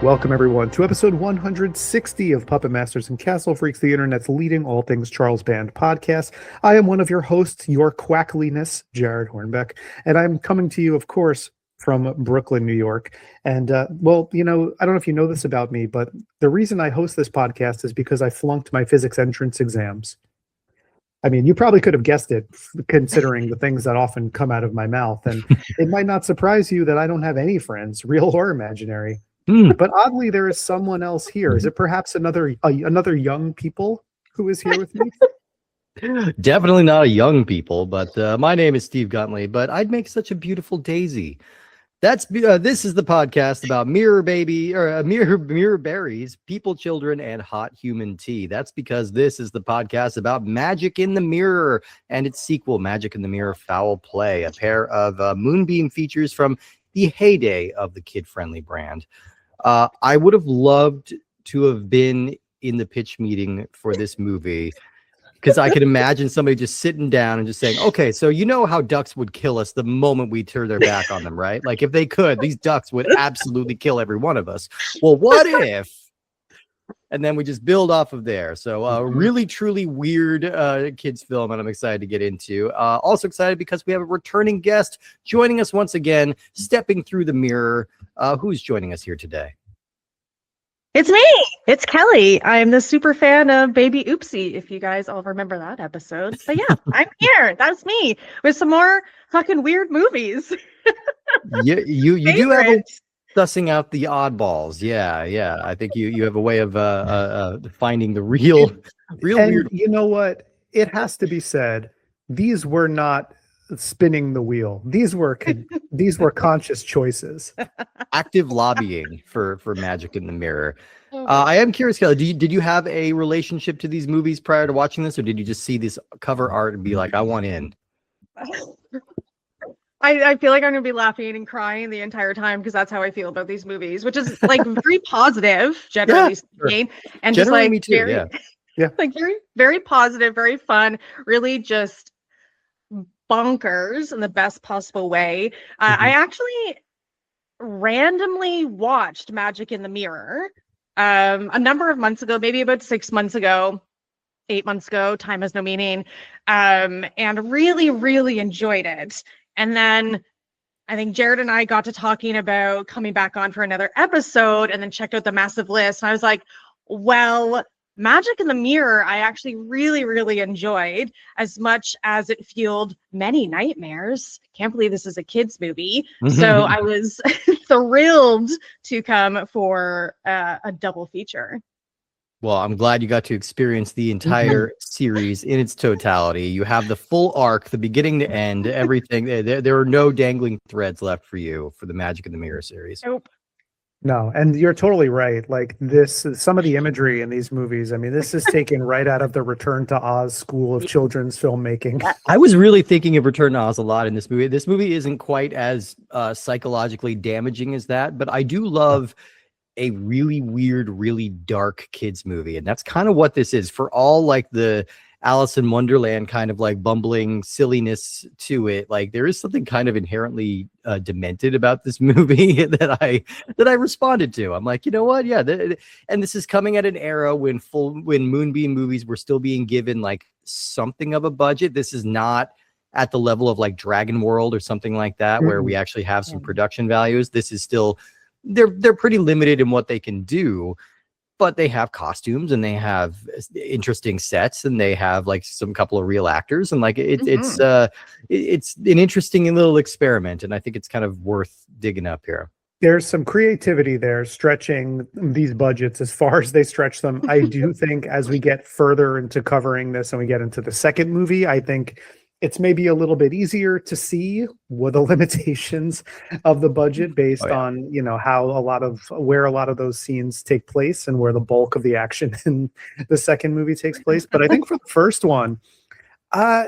Welcome, everyone, to episode 160 of Puppet Masters and Castle Freaks, the internet's leading all things Charles Band podcast. I am one of your hosts, your quackliness, Jared Hornbeck, and I'm coming to you, of course, from Brooklyn, New York. And, I don't know if you know this about me, but the reason I host this podcast is because I flunked my physics entrance exams. I mean, you probably could have guessed it, considering the things that often come out of my mouth. And it might not surprise you that I don't have any friends, real or imaginary. But oddly, there is someone else here. Is it perhaps another young people who is here with me? Definitely not a young people, but my name is Steve Guntley. But I'd make such a beautiful daisy. This is the podcast about mirror berries, people, children, and hot human tea. That's because this is the podcast about Magic in the Mirror and its sequel, Magic in the Mirror Foul Play, a pair of Moonbeam features from the heyday of the kid-friendly brand. I would have loved to have been in the pitch meeting for this movie, because I could imagine somebody just sitting down and just saying, okay, so you know how ducks would kill us the moment we turn their back on them, right? Like if they could, these ducks would absolutely kill every one of us. Well, what if? And then we just build off of there. So really, truly weird kids film, and I'm excited to get into. Also excited because we have a returning guest joining us once again, stepping through the mirror. Who's joining us here today? It's me. It's Kelly. I'm the super fan of Baby Oopsie, if you guys all remember that episode. But yeah, I'm here. That's me with some more fucking weird movies. You do have a sussing out the oddballs. Yeah. I think you have a way of finding the real weird. You know what? It has to be said, these were not spinning the wheel. These were conscious choices. Active lobbying for Magic in the Mirror. I am curious, Kelly, did you have a relationship to these movies prior to watching this, or did you just see this cover art and be like, I want in? I feel like I'm going to be laughing and crying the entire time because that's how I feel about these movies, which is like very positive, generally speaking. Sure. And generally, just like me too, yeah. Like very, very positive, very fun, really just bonkers in the best possible way. I actually randomly watched Magic in the Mirror a number of months ago, maybe about 6 months ago, 8 months ago, time has no meaning, and really, really enjoyed it. And then I think Jared and I got to talking about coming back on for another episode, and then checked out the massive list. And I was like, well, Magic in the Mirror, I actually really, really enjoyed, as much as it fueled many nightmares. Can't believe this is a kid's movie. So I was thrilled to come for a double feature. Well, I'm glad you got to experience the entire series in its totality. You have the full arc, the beginning to end, everything. There are no dangling threads left for you for the Magic in the Mirror series. Nope. No, and you're totally right. Like some of the imagery in these movies, I mean, this is taken right out of the Return to Oz school of children's filmmaking. I was really thinking of Return to Oz a lot in this movie. This movie isn't quite as psychologically damaging as that, but I do love a really weird, really dark kids movie. And that's kind of what this is. For all like the Alice in Wonderland kind of like bumbling silliness to it, like there is something kind of inherently demented about this movie that I responded to. I'm like, you know what? Yeah. And this is coming at an era when Moonbeam movies were still being given like something of a budget. This is not at the level of like Dragon World or something like that, where we actually have some production values. This is still, they're pretty limited in what they can do. But they have costumes and they have interesting sets and they have like some couple of real actors, and like it's an interesting little experiment, and I think it's kind of worth digging up here. There's some creativity there, stretching these budgets as far as they stretch them. I do think as we get further into covering this and we get into the second movie, I think it's maybe a little bit easier to see what the limitations of the budget based on, where a lot of those scenes take place and where the bulk of the action in the second movie takes place. But I think for the first one,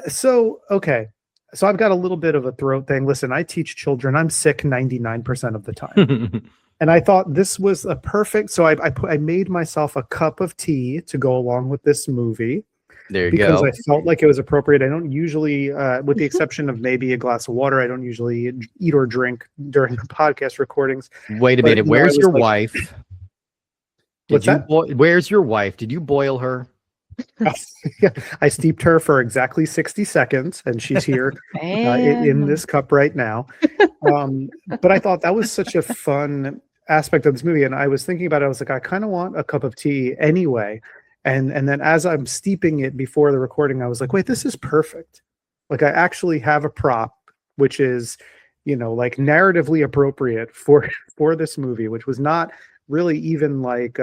so I've got a little bit of a throat thing. Listen, I teach children. I'm sick 99% of the time. And I thought this was a perfect, so I made myself a cup of tea to go along with this movie. There you because go. I felt like it was appropriate. I don't usually, with the exception of maybe a glass of water, I don't usually eat or drink during the podcast recordings. Wait a minute. Where's your wife? What's that? Where's your wife? Did you boil her? Yeah, I steeped her for exactly 60 seconds, and she's here in this cup right now. But I thought that was such a fun aspect of this movie, and I was thinking about it. I was like, I kind of want a cup of tea anyway. And then as I'm steeping it before the recording, I was like, wait, this is perfect. Like I actually have a prop, which is, like narratively appropriate for this movie, which was not really even like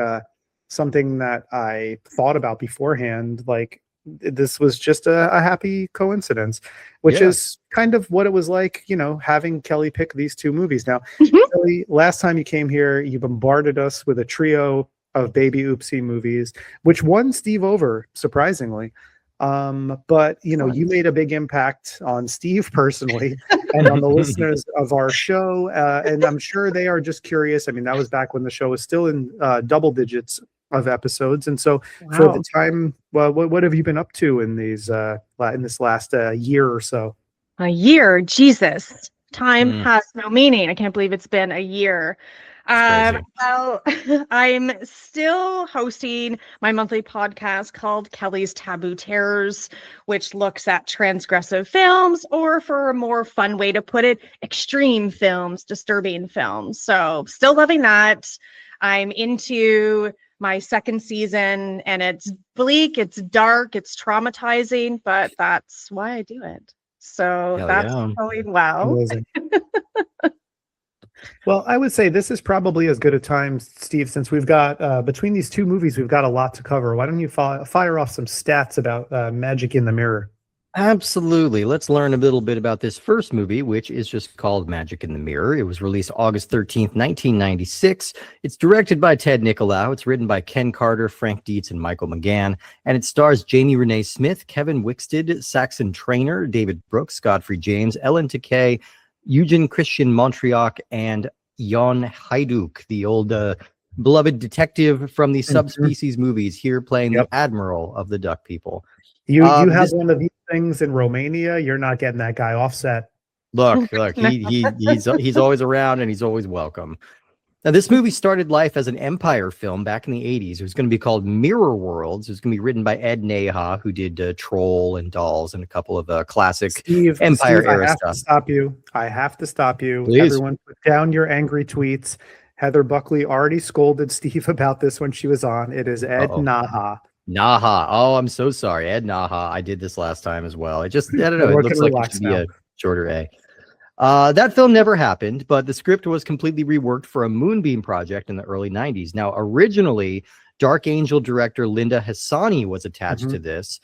something that I thought about beforehand. Like this was just a happy coincidence, which is kind of what it was like, having Kelly pick these two movies. Now, Kelly, last time you came here, you bombarded us with a trio of Baby Oopsie movies, which won Steve over, surprisingly. But you made a big impact on Steve personally and on the listeners of our show. And I'm sure they are just curious. I mean, that was back when the show was still in double digits of episodes. And so for the time, well, what have you been up to in this last year or so? A year, Jesus. Time has no meaning. I can't believe it's been a year. Well, I'm still hosting my monthly podcast called Kelly's Taboo Terrors, which looks at transgressive films, or for a more fun way to put it, extreme films, disturbing films. So still loving that. I'm into my second season, and it's bleak, it's dark, it's traumatizing, but that's why I do it. So that's going well. Amazing. Well, I would say this is probably as good a time, Steve, since we've got between these two movies, we've got a lot to cover. Why don't you fire off some stats about Magic in the Mirror? Absolutely. Let's learn a little bit about this first movie, which is just called Magic in the Mirror. It was released August 13th, 1996. It's directed by Ted Nicolau. It's written by Ken Carter, Frank Dietz, and Michael McGann. And it stars Jamie Renee Smith, Kevin Wickstead, Saxon Trainer, David Brooks, Godfrey James, Ellen Takei, Eugen Christian Montriac, and Jon Hajduk, the old beloved detective from the Subspecies movies, here playing the Admiral of the Duck People. You have one of these things in Romania, you're not getting that guy offset. Look, he's always around and he's always welcome. Now, this movie started life as an Empire film back in the 80s. It was going to be called Mirror Worlds. It was going to be written by Ed Neha, who did Troll and Dolls and a couple of classic Empire era stuff. I have to stop you. Please. Everyone, put down your angry tweets. Heather Buckley already scolded Steve about this when she was on. It is Ed Naha. Naha. Oh, I'm so sorry. Ed Naha. I did this last time as well. I don't know. It looks like it should be a shorter A. That film never happened, but the script was completely reworked for a Moonbeam project in the early 90s. Now, originally, Dark Angel director Linda Hassani was attached to this,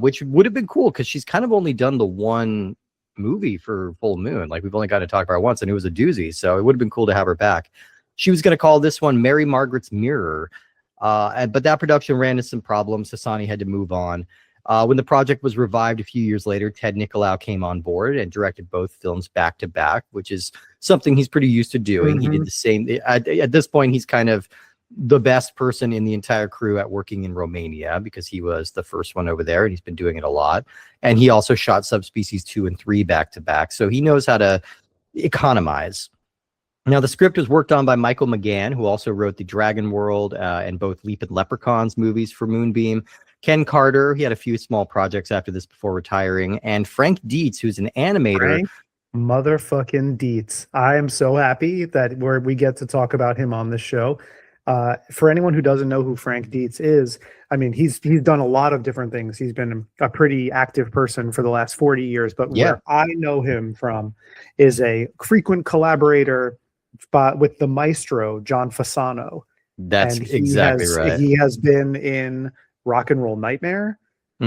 which would have been cool because she's kind of only done the one movie for Full Moon. Like, we've only got to talk about her once, and it was a doozy, so it would have been cool to have her back. She was going to call this one Mary Margaret's Mirror, but that production ran into some problems. Hassani had to move on. When the project was revived a few years later, Ted Nicolau came on board and directed both films back to back, which is something he's pretty used to doing. He did the same. At this point, he's kind of the best person in the entire crew at working in Romania because he was the first one over there and he's been doing it a lot. And he also shot Subspecies 2 and 3 back to back. So he knows how to economize. Now, the script was worked on by Michael McGann, who also wrote the Dragon World and both Leap and Leprechauns movies for Moonbeam. Ken Carter, he had a few small projects after this before retiring. And Frank Dietz, who's an animator. Frank motherfucking Dietz. I am so happy that we get to talk about him on this show. For anyone who doesn't know who Frank Dietz is, I mean, he's done a lot of different things. He's been a pretty active person for the last 40 years. But where I know him from is a frequent collaborator with the maestro, John Fasano. That's exactly right. He has been in Rock and Roll Nightmare,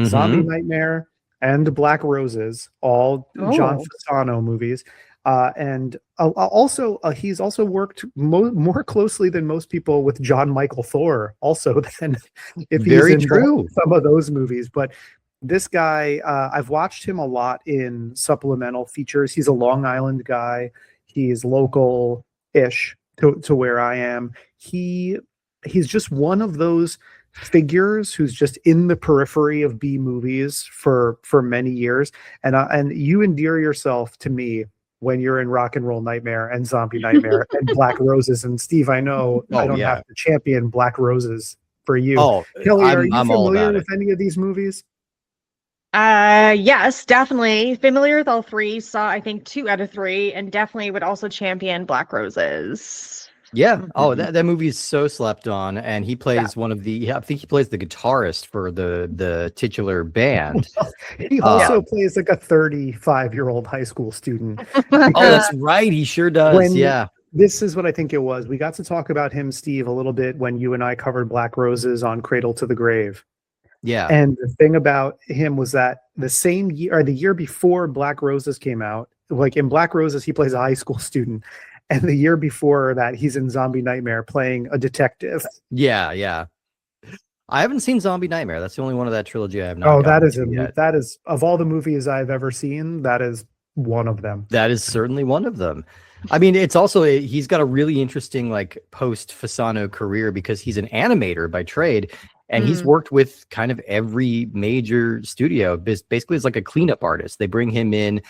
Zombie Nightmare, and Black Roses, all John Fasano movies. And also, he's also worked more closely than most people with John Michael Thor. Also, than if he's in some of those movies. But this guy, I've watched him a lot in supplemental features. He's a Long Island guy. He's local-ish to where I am. He's just one of those figures who's just in the periphery of B movies for many years, and you endear yourself to me when you're in Rock and Roll Nightmare and Zombie Nightmare and Black Roses. And Steve, I know I don't have to champion Black Roses for you. Oh, Kelly, are you I'm all familiar about with any of these movies? Yes, definitely familiar with all three. Saw I think 2 out of 3, and definitely would also champion Black Roses. Yeah. Oh, that movie is so slept on, and he plays one of the. I think he plays the guitarist for the titular band. He also plays like a 35-year-old high school student. Oh, that's right. He sure does. Yeah. This is what I think it was. We got to talk about him, Steve, a little bit when you and I covered Black Roses on Cradle to the Grave. Yeah. And the thing about him was that the same year or the year before Black Roses came out, like in Black Roses, he plays a high school student. And the year before that, he's in Zombie Nightmare playing a detective. Yeah, yeah. I haven't seen Zombie Nightmare. That's the only one of that trilogy I have not. Oh, that is of all the movies I've ever seen, that is one of them. That is certainly one of them. I mean, it's also he's got a really interesting like post Fasano career because he's an animator by trade, and he's worked with kind of every major studio. Basically, it's like a cleanup artist. They bring him in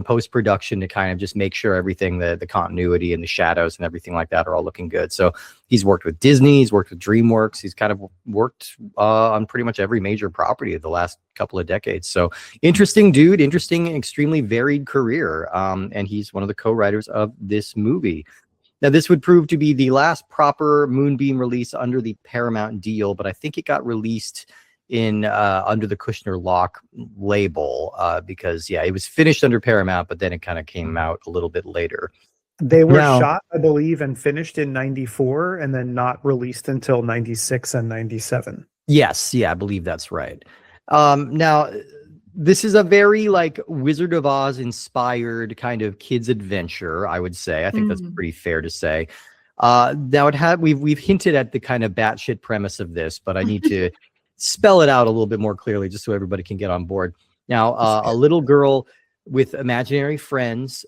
post production to kind of just make sure everything, the continuity and the shadows and everything like that are all looking good. So he's worked with Disney, he's worked with DreamWorks, he's kind of worked on pretty much every major property of the last couple of decades. So interesting dude, interesting, extremely varied career. And he's one of the co-writers of this movie. Now, this would prove to be the last proper Moonbeam release under the Paramount deal, but I think it got released in under the Kushner Lock label because it was finished under Paramount, but then it kind of came out a little bit later. They were shot, I believe, and finished in 94 and then not released until 96 and 97. Yes, yeah, I believe that's right. Now this is a very like Wizard of Oz inspired kind of kids adventure, I would say. I think that's pretty fair to say. Now we've hinted at the kind of batshit premise of this, but I need to spell it out a little bit more clearly just so everybody can get on board. Now, a little girl with imaginary friends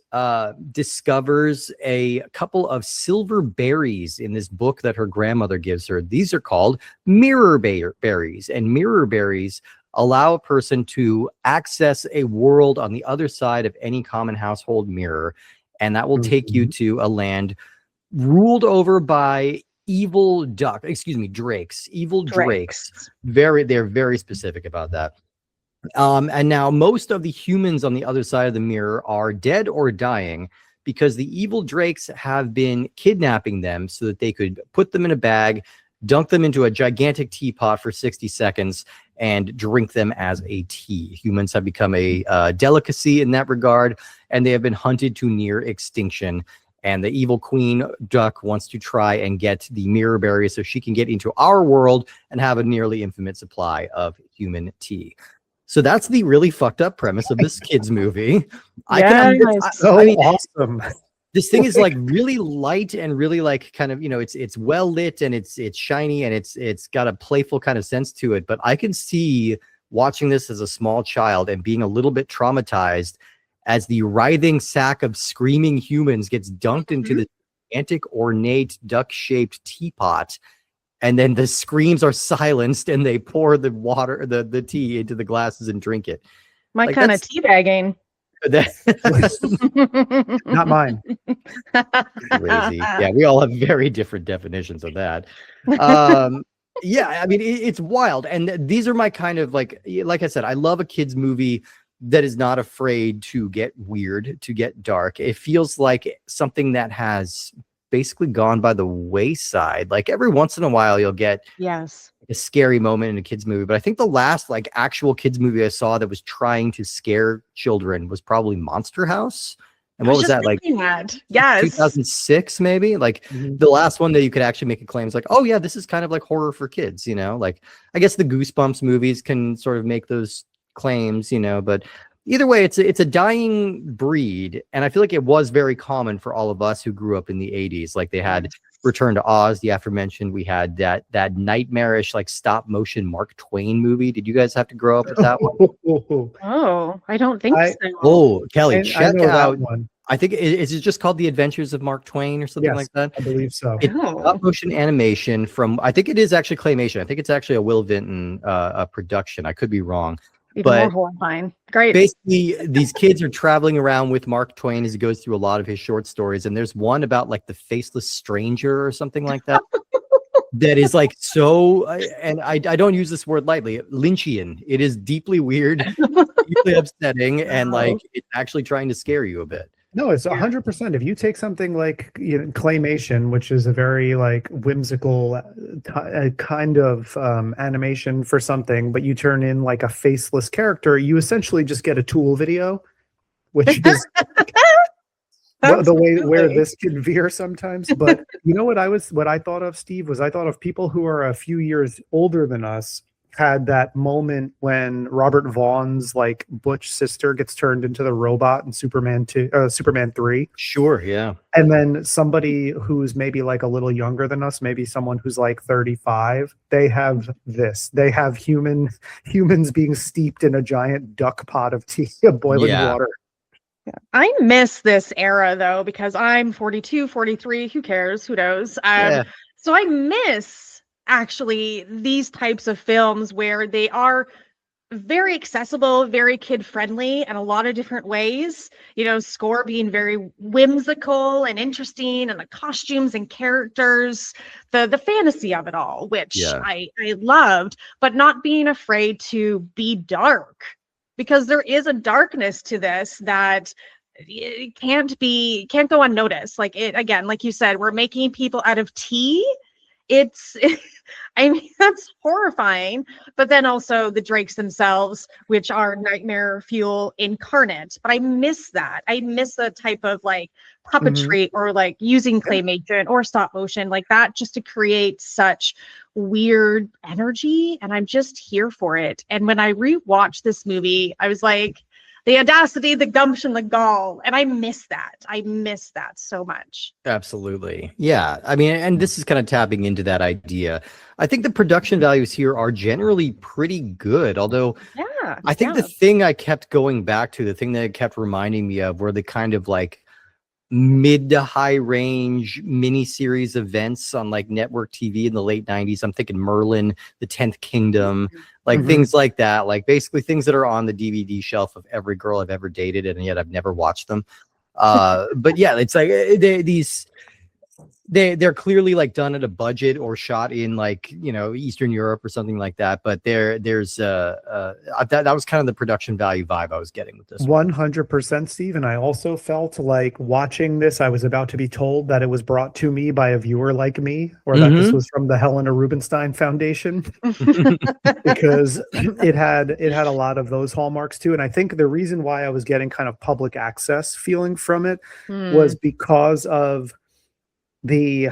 discovers a couple of silver berries in this book that her grandmother gives her. These are called mirror berries, and mirror berries allow a person to access a world on the other side of any common household mirror, and that will take you to a land ruled over by evil drakes. They're very specific about that. And now most of the humans on the other side of the mirror are dead or dying because the evil drakes have been kidnapping them so that they could put them in a bag, dunk them into a gigantic teapot for 60 seconds, and drink them as a tea. Humans have become a delicacy in that regard, and they have been hunted to near extinction. And the evil queen duck wants to try and get the mirror berry so she can get into our world and have a nearly infinite supply of human tea. So that's the really fucked up premise of this kids movie. Awesome. This thing is like really light and really like kind of, it's well lit and it's shiny and it's got a playful kind of sense to it. But I can see watching this as a small child and being a little bit traumatized as the writhing sack of screaming humans gets dunked into the gigantic, ornate, duck-shaped teapot, and then the screams are silenced, and they pour the water, the tea into the glasses and drink it. My kind of teabagging. Not mine. Crazy. Yeah, we all have very different definitions of that. Yeah, I mean, it's wild. And these are my kind of like I said, I love a kid's movie that is not afraid to get weird, to get dark. It feels like something that has basically gone by the wayside. Like every once in a while you'll get a scary moment in a kid's movie, but I think the last like actual kids movie I saw that was trying to scare children was probably Monster House. And what was that, like 2006 maybe? Like the last one that you could actually make a claim is like, oh yeah, this is kind of like horror for kids, like I guess the Goosebumps movies can sort of make those claims, but either way, it's a dying breed, and I feel like it was very common for all of us who grew up in the 80s. Like they had Return to Oz, the aforementioned. We had that nightmarish like stop motion Mark Twain movie. Did you guys have to grow up with that one? Oh, I don't think so. Oh, Kelly, check out that one. I think is it just called The Adventures of Mark Twain or something like that? I believe so. It's stop motion animation from, I think it is actually claymation. I think it's actually a Will Vinton production. I could be wrong. Even more But horrifying. Great. basically, these kids are traveling around with Mark Twain as he goes through a lot of his short stories, and there's one about like the faceless stranger or something like that. That is like so, and I don't use this word lightly, Lynchian. It is deeply weird, deeply upsetting, and like it's actually trying to scare you a bit. No, it's 100%. If you take something like claymation, which is a very like whimsical kind of animation for something, but you turn in like a faceless character, you essentially just get a Tool video, which is the way where this can veer sometimes. But you know what I thought of, Steve, was I thought of people who are a few years older than us had that moment when Robert Vaughn's like butch sister gets turned into the robot in Superman 3. Sure, yeah. And then somebody who's maybe like a little younger than us, maybe someone who's like 35, they have this. They have humans being steeped in a giant duck pot of tea, of boiling water. I miss this era though, because I'm 42, 43, who cares? Who knows? So I miss actually these types of films where they are very accessible, very kid friendly in a lot of different ways. You know, score being very whimsical and interesting, and the costumes and characters, the fantasy of it all, which I loved, but not being afraid to be dark, because there is a darkness to this that it can't go unnoticed. Like it, again, like you said, we're making people out of tea. I mean, that's horrifying. But then also the drakes themselves, which are nightmare fuel incarnate. But I miss that. I miss the type of like puppetry or like using claymation or stop motion like that, just to create such weird energy. And I'm just here for it. And when I rewatched this movie, I was like, the audacity, the gumption, the gall. And I miss that. I miss that so much. Absolutely. Yeah. I mean, and this is kind of tapping into that idea. I think the production values here are generally pretty good, although I think the thing I kept going back to, the thing that it kept reminding me of, were the kind of like mid to high range miniseries events on like network TV in the late 90s. I'm thinking Merlin, The 10th Kingdom, like things like that, like basically things that are on the DVD shelf of every girl I've ever dated, and yet I've never watched them. But yeah, it's like they're clearly like done at a budget or shot in like, you know, Eastern Europe or something like that. But there's that was kind of the production value vibe I was getting with this 100%, Steve. And I also felt like watching this, I was about to be told that it was brought to me by a viewer like me, or that this was from the Helena Rubinstein Foundation, because it had a lot of those hallmarks too. And I think the reason why I was getting kind of public access feeling from it was because of the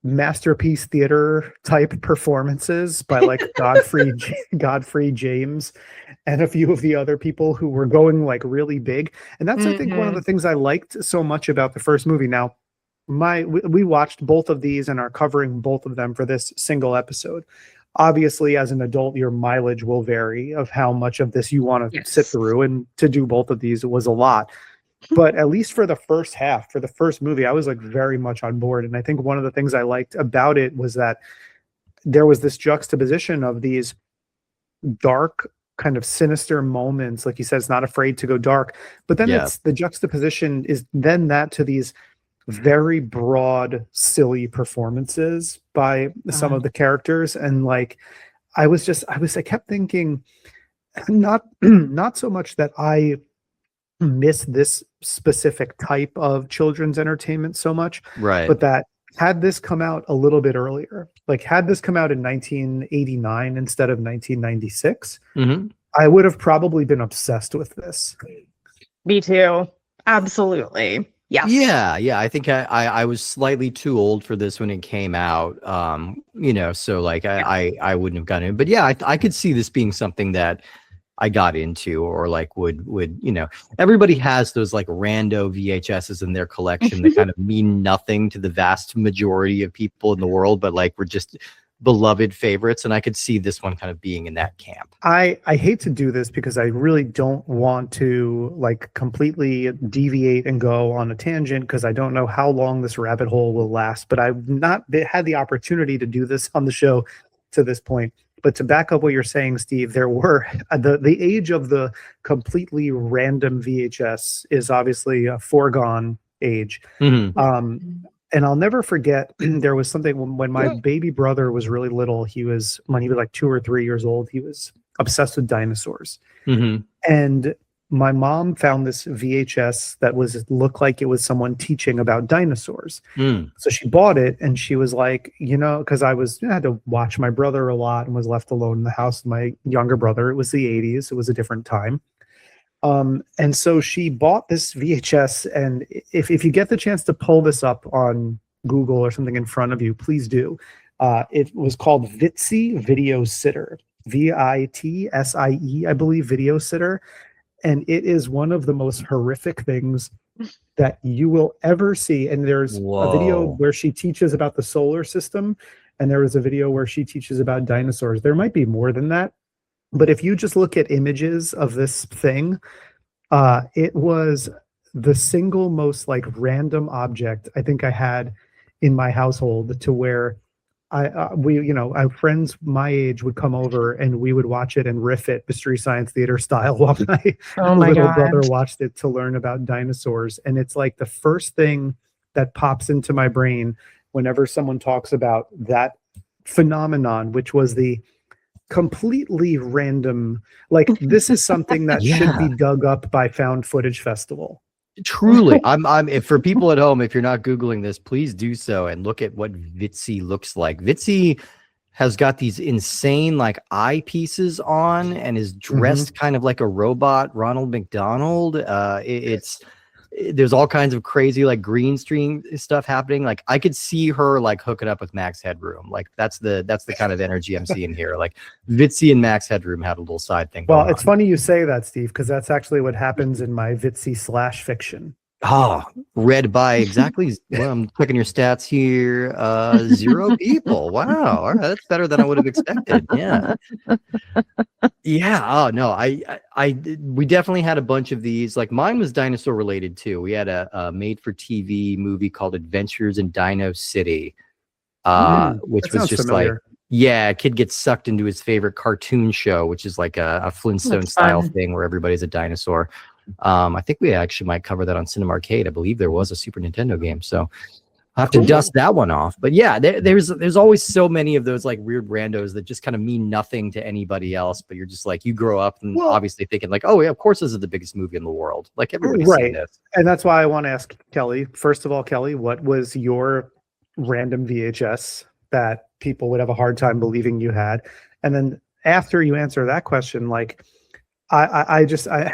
masterpiece theater type performances by like Godfrey James and a few of the other people who were going like really big. And that's I think one of the things I liked so much about the first movie. Now we watched both of these and are covering both of them for this single episode. Obviously, as an adult, your mileage will vary of how much of this you want to sit through, and to do both of these, it was a lot. But at least for the first half, for the first movie, I was like very much on board. And I think one of the things I liked about it was that there was this juxtaposition of these dark, kind of sinister moments. Like you said, it's not afraid to go dark. But then it's the juxtaposition is then that to these very broad, silly performances by some of the characters. And like, I kept thinking, not so much that I miss this specific type of children's entertainment so much, right? But that had this come out a little bit earlier, like had this come out in 1989 instead of 1996, I would have probably been obsessed with this. Me too. Absolutely. Yeah. I think I was slightly too old for this when it came out. You know, so like I wouldn't have gotten it. But yeah, I could see this being something that I got into, or like would, you know, everybody has those like rando VHSs in their collection that kind of mean nothing to the vast majority of people in the world, but like we're just beloved favorites. And I could see this one kind of being in that camp. I hate to do this because I really don't want to like completely deviate and go on a tangent, because I don't know how long this rabbit hole will last, but I've not had the opportunity to do this on the show to this point. But to back up what you're saying, Steve, there were the age of the completely random VHS is obviously a foregone age. And I'll never forget, there was something when my baby brother was really little, when he was like 2 or 3 years old, he was obsessed with dinosaurs. And my mom found this VHS that looked like it was someone teaching about dinosaurs. So she bought it, and she was like, because I had to watch my brother a lot and was left alone in the house with my younger brother. It was the 80s. It was a different time. And so she bought this VHS, and if you get the chance to pull this up on Google or something in front of you, please do. It was called Vitsie Video Sitter, VITSIE, I believe, Video Sitter. And it is one of the most horrific things that you will ever see. And there's a video where she teaches about the solar system, and there was a video where she teaches about dinosaurs. There might be more than that. But if you just look at images of this thing, it was the single most like random object I think I had in my household, to where our friends my age would come over and we would watch it and riff it Mystery Science Theater style while my little brother watched it to learn about dinosaurs. And it's like the first thing that pops into my brain whenever someone talks about that phenomenon, which was the completely random, like, this is something that should be dug up by Found Footage Festival. Truly. If for people at home, if you're not Googling this, please do so and look at what Vitsie looks like. Vitsie has got these insane like eyepieces on and is dressed kind of like a robot Ronald McDonald. There's all kinds of crazy like green screen stuff happening. Like I could see her like hooking up with Max Headroom. Like that's the kind of energy I'm seeing here. Like Vitsie and Max Headroom had a little side thing. Well, it's funny you say that, Steve, because that's actually what happens in my Vitsie / fiction. Oh, read by exactly. Well, I'm checking your stats here. 0 people. Wow. All right, that's better than I would have expected. Yeah. Yeah. Oh no, we definitely had a bunch of these. Like mine was dinosaur related too. We had a made-for-TV movie called Adventures in Dino City, which was just familiar. A kid gets sucked into his favorite cartoon show, which is like a Flintstone style thing where everybody's a dinosaur. I think we actually might cover that on Cinema Arcade. I believe there was a Super Nintendo game, so I'll have to dust that one off. But yeah, there's always so many of those like weird randos that just kind of mean nothing to anybody else, but you're just like, you grow up and obviously thinking like, oh yeah, of course this is the biggest movie in the world. Like everybody's seen this. And that's why I want to ask Kelly, first of all, Kelly, what was your random VHS that people would have a hard time believing you had? And then after you answer that question, like, I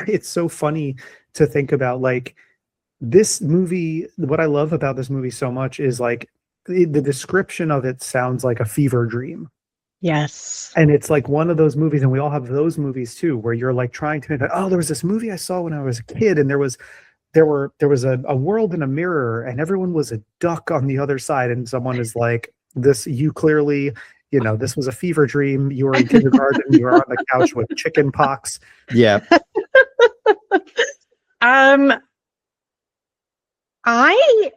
it's so funny to think about, like, this movie. What I love about this movie so much is like the description of it sounds like a fever dream. Yes. And it's like one of those movies, and we all have those movies too, where you're like trying to think, oh, there was this movie I saw when I was a kid, and there was a world in a mirror, and everyone was a duck on the other side, and someone is like, this, you clearly, this was a fever dream. You were in kindergarten. You were on the couch with chicken pox. Yeah. I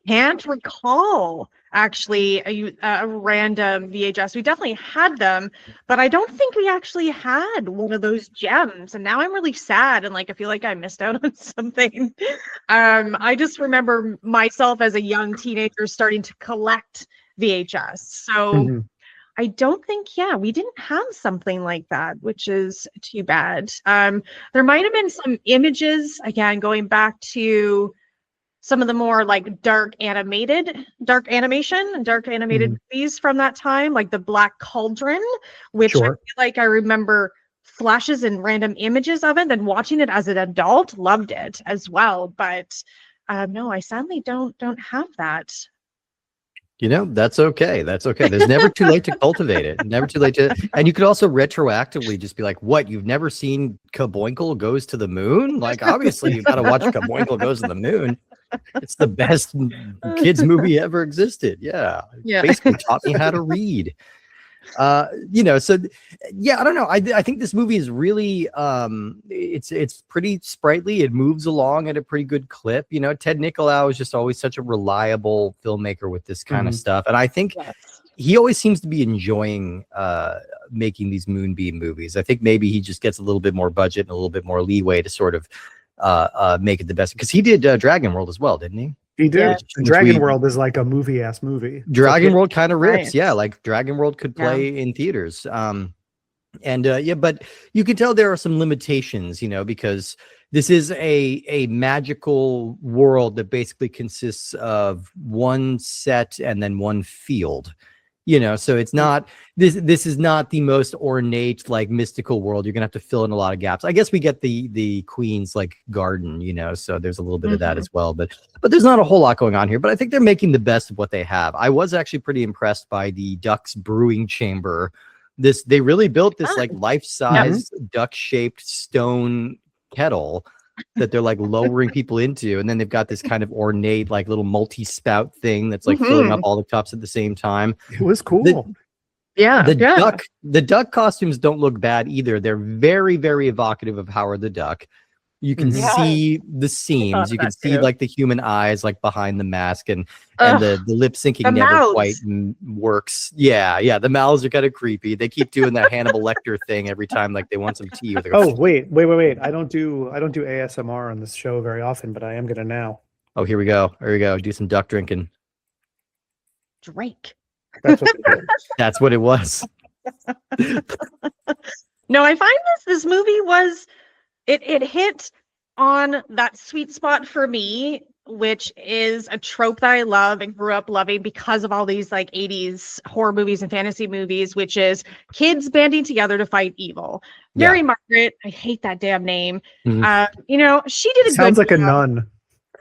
can't recall actually a random VHS. We definitely had them, but I don't think we actually had one of those gems. And now I'm really sad and like I feel like I missed out on something. I just remember myself as a young teenager starting to collect VHS. So I don't think, we didn't have something like that, which is too bad. There might have been some images, again, going back to some of the more like dark animated movies from that time, like the Black Cauldron, which I feel like I remember flashes and random images of it, and watching it as an adult, loved it as well. But no, I sadly don't have that. That's okay. That's okay. There's never too late to cultivate it. Never too late to, and you could also retroactively just be like, what, you've never seen Kaboinkle Goes to the Moon? Like, obviously you've got to watch Kaboinkle Goes to the Moon. It's the best kids movie ever existed. Yeah. Basically taught me how to read. So yeah, I don't know. I think this movie is really it's pretty sprightly. It moves along at a pretty good clip. Ted Nicolau is just always such a reliable filmmaker with this kind of stuff. And I think he always seems to be enjoying making these Moonbeam movies. I think maybe he just gets a little bit more budget and a little bit more leeway to sort of make it the best, because he did Dragon World as well, didn't he? He did. Yeah. Dragon World is like a movie-ass movie. Dragon World kind of rips. Right. Yeah, like Dragon World could play in theaters. Yeah, but you can tell there are some limitations, because this is a magical world that basically consists of one set and then one field. So it's not this is not the most ornate, like, mystical world. You're gonna have to fill in a lot of gaps. I guess we get the queen's, like, garden, so there's a little bit of that as well, but there's not a whole lot going on here. But I think they're making the best of what they have. I was actually pretty impressed by the duck's brewing chamber. They really built this like life-size duck-shaped stone kettle that they're like lowering people into, and then they've got this kind of ornate, like, little multi-spout thing that's like filling up all the cups at the same time. It was cool. The duck costumes don't look bad either. They're very, very evocative of Howard the Duck. You can see the seams. You can see like the human eyes, like, behind the mask, and the lip syncing never quite works. Yeah. The mouths are kind of creepy. They keep doing that Hannibal Lecter thing every time, like, they want some tea. Wait. I don't do ASMR on this show very often, but I am gonna now. Oh, here we go. Do some duck drinking. Drake. That's what it is. That's what it was. No, I find this movie was it hit on that sweet spot for me, which is a trope that I love and grew up loving because of all these like 80s horror movies and fantasy movies, which is kids banding together to fight evil. Mary Margaret, I hate that damn name. She did a Sounds like good a job. nun.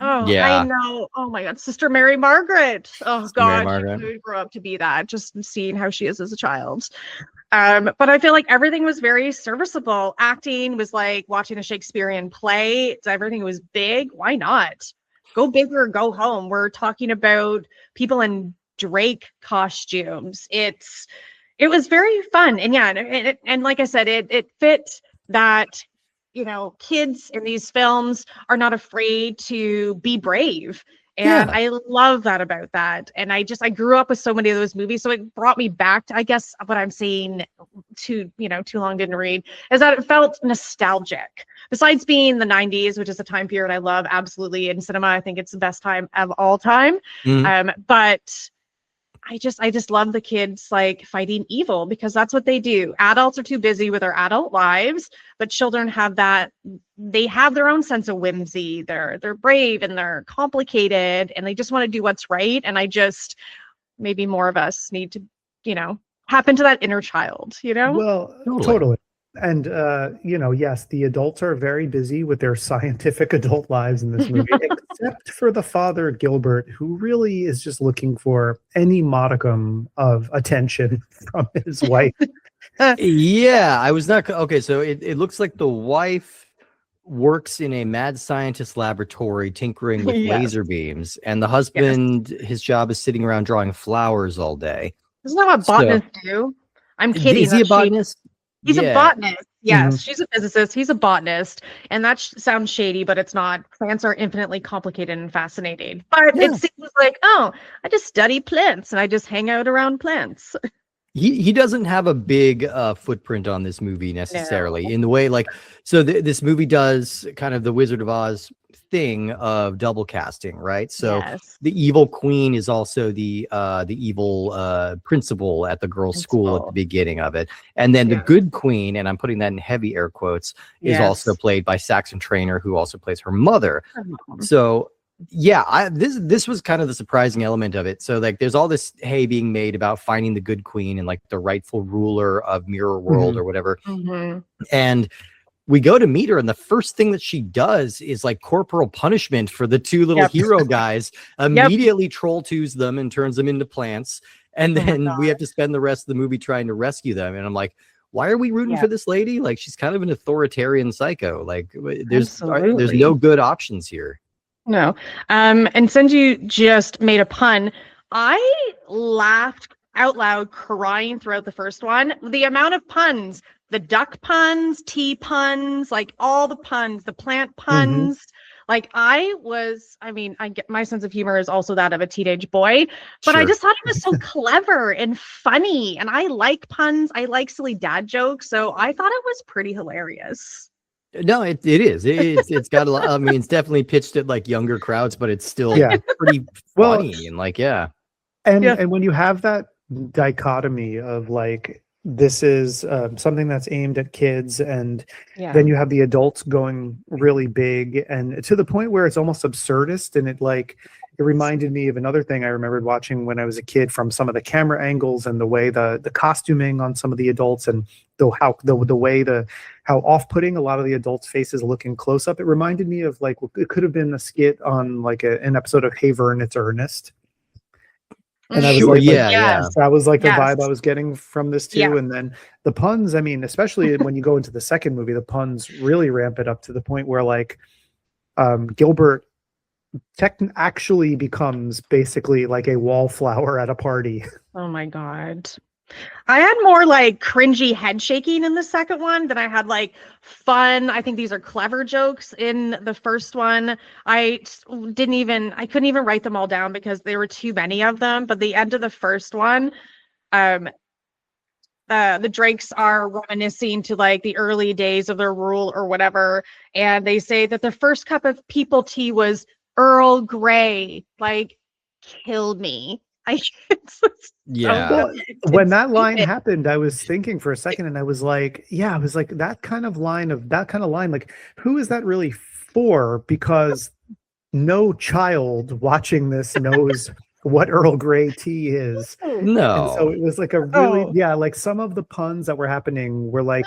Oh, yeah. I know. Oh my God, Sister Mary Margaret. Oh Sister Mary God, Margaret. she grew up to be that. Just seeing how she is as a child. But I feel like everything was very serviceable. Acting was like watching a Shakespearean play. Everything was big. Why not? Go big or go home. We're talking about people in Drake costumes. It was very fun, and and like I said, it fit that. Kids in these films are not afraid to be brave. And I love that about that. And I grew up with so many of those movies. So it brought me back to, I guess, what I'm saying too long didn't read, is that it felt nostalgic. Besides being the 90s, which is a time period I love absolutely in cinema. I think it's the best time of all time. But I just love the kids like fighting evil, because that's what they do. Adults are too busy with their adult lives, but children have that. They have their own sense of whimsy. They're brave and they're complicated, and they just want to do what's right. And maybe more of us need to, tap into that inner child. Well, totally. And yes, the adults are very busy with their scientific adult lives in this movie, except for the father, Gilbert, who really is just looking for any modicum of attention from his wife. Yeah, I was not okay. So it looks like the wife works in a mad scientist laboratory tinkering with laser beams, and the husband, his job is sitting around drawing flowers all day. Isn't that what botanists do? I'm kidding. Is he a botanist? He's a botanist. Yes, she's a physicist. He's a botanist. And that sounds shady, but it's not. Plants are infinitely complicated and fascinating. But it seems like, I just study plants and I just hang out around plants. He doesn't have a big footprint on this movie necessarily, in the way this movie does kind of the Wizard of Oz thing of double casting, right? So the evil queen is also the evil principal at the girls' school at the beginning of it, and then the good queen, and I'm putting that in heavy air quotes, is also played by Saxon Trainer, who also plays her mother. So this was kind of the surprising element of it. So like there's all this hay being made about finding the good queen and like the rightful ruler of Mirror World or whatever, and we go to meet her, and the first thing that she does is like corporal punishment for the two little hero guys. Immediately troll twos them and turns them into plants, and then we have to spend the rest of the movie trying to rescue them. And I'm like, why are we rooting for this lady? Like, she's kind of an authoritarian psycho. Like, there's no good options here. No. And since you just made a pun, I laughed out loud, crying throughout the first one. The amount of puns, the duck puns, tea puns, like all the puns, the plant puns, Like I mean, I get my sense of humor is also that of a teenage boy, but I Sure. just thought it was so clever and funny. And I like puns. I like silly dad jokes. So I thought it was pretty hilarious. No, it is. It's got a lot. I mean, it's definitely pitched at like younger crowds, but it's still Yeah. pretty Well, funny and like, yeah. and when you have that dichotomy of like this is something that's aimed at kids, and Yeah. then you have the adults going really big and to the point where it's almost absurdist, and it reminded me of another thing I remembered watching when I was a kid, from some of the camera angles and the way the costuming on some of the adults, and how off-putting a lot of the adults' faces looking close up. It reminded me of like it could have been a skit on like an episode of Hey Vern, It's Ernest. And I was Sure, like, yeah, Yes. that was like the Yes. vibe I was getting from this too. Yeah. And then the puns, I mean, especially when you go into the second movie, the puns really ramp it up to the point where like Gilbert actually becomes basically like a wallflower at a party. Oh my God. I had more like cringy head shaking in the second one than I had like fun. I think these are clever jokes in the first one. I couldn't even write them all down because there were too many of them. But the end of the first one, the Drakes are reminiscing to like the early days of their rule or whatever. And they say that the first cup of people tea was Earl Grey. Like, killed me. It's so Yeah. Well, good. when It's that line stupid. happened, I was thinking for a second, and I was like, that kind of line, like, who is that really for? Because no child watching this knows what Earl Grey tea is. And so No. it was like a really, Oh. like some of the puns that were happening were like,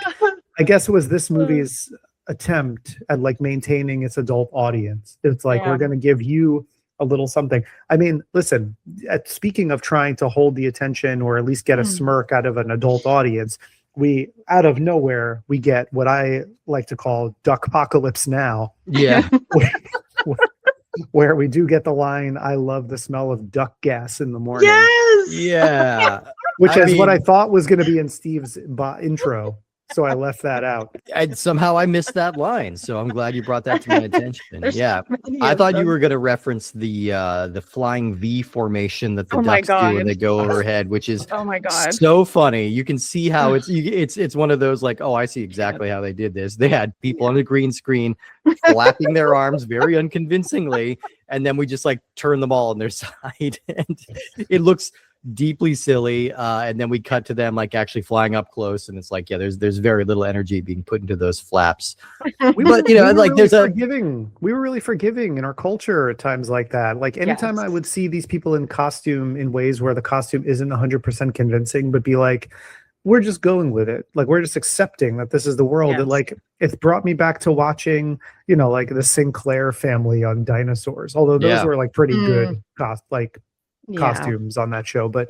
I guess it was this movie's attempt at like maintaining its adult audience. It's like, Yeah. we're going to give you a little something. I mean, listen, speaking of trying to hold the attention or at least get a smirk out of an adult audience, we out of nowhere, we get what I like to call Duckpocalypse Now, Yeah. where we do get the line, I love the smell of duck gas in the morning. Yes. Yeah. Which I is what I mean- thought was going to be in Steve's intro. So I left that out. Somehow I missed that line, so I'm glad you brought that to my attention. There's Yeah, many I of thought you them. were going to reference the flying V formation that the Oh my ducks do when God. they go overhead, which is Oh my God. so funny. You can see how it's one of those like, oh, I see exactly how they did this. They had people on the green screen flapping their arms very unconvincingly, and then we just like turn them all on their side, and it looks deeply silly, and then we cut to them like actually flying up close, and it's like, yeah, there's very little energy being put into those flaps. But you know, we were like really there's a forgiving. We were really forgiving in our culture at times like that. Like anytime I Yes. would see these people in costume in ways where the costume isn't 100% convincing, but be like, we're just going with it. Like we're just accepting that this is the world. Yes. It, like it's brought me back to watching, you know, like the Sinclair family on dinosaurs. Although those Yeah. were like pretty Mm. good Yeah. costumes on that show, but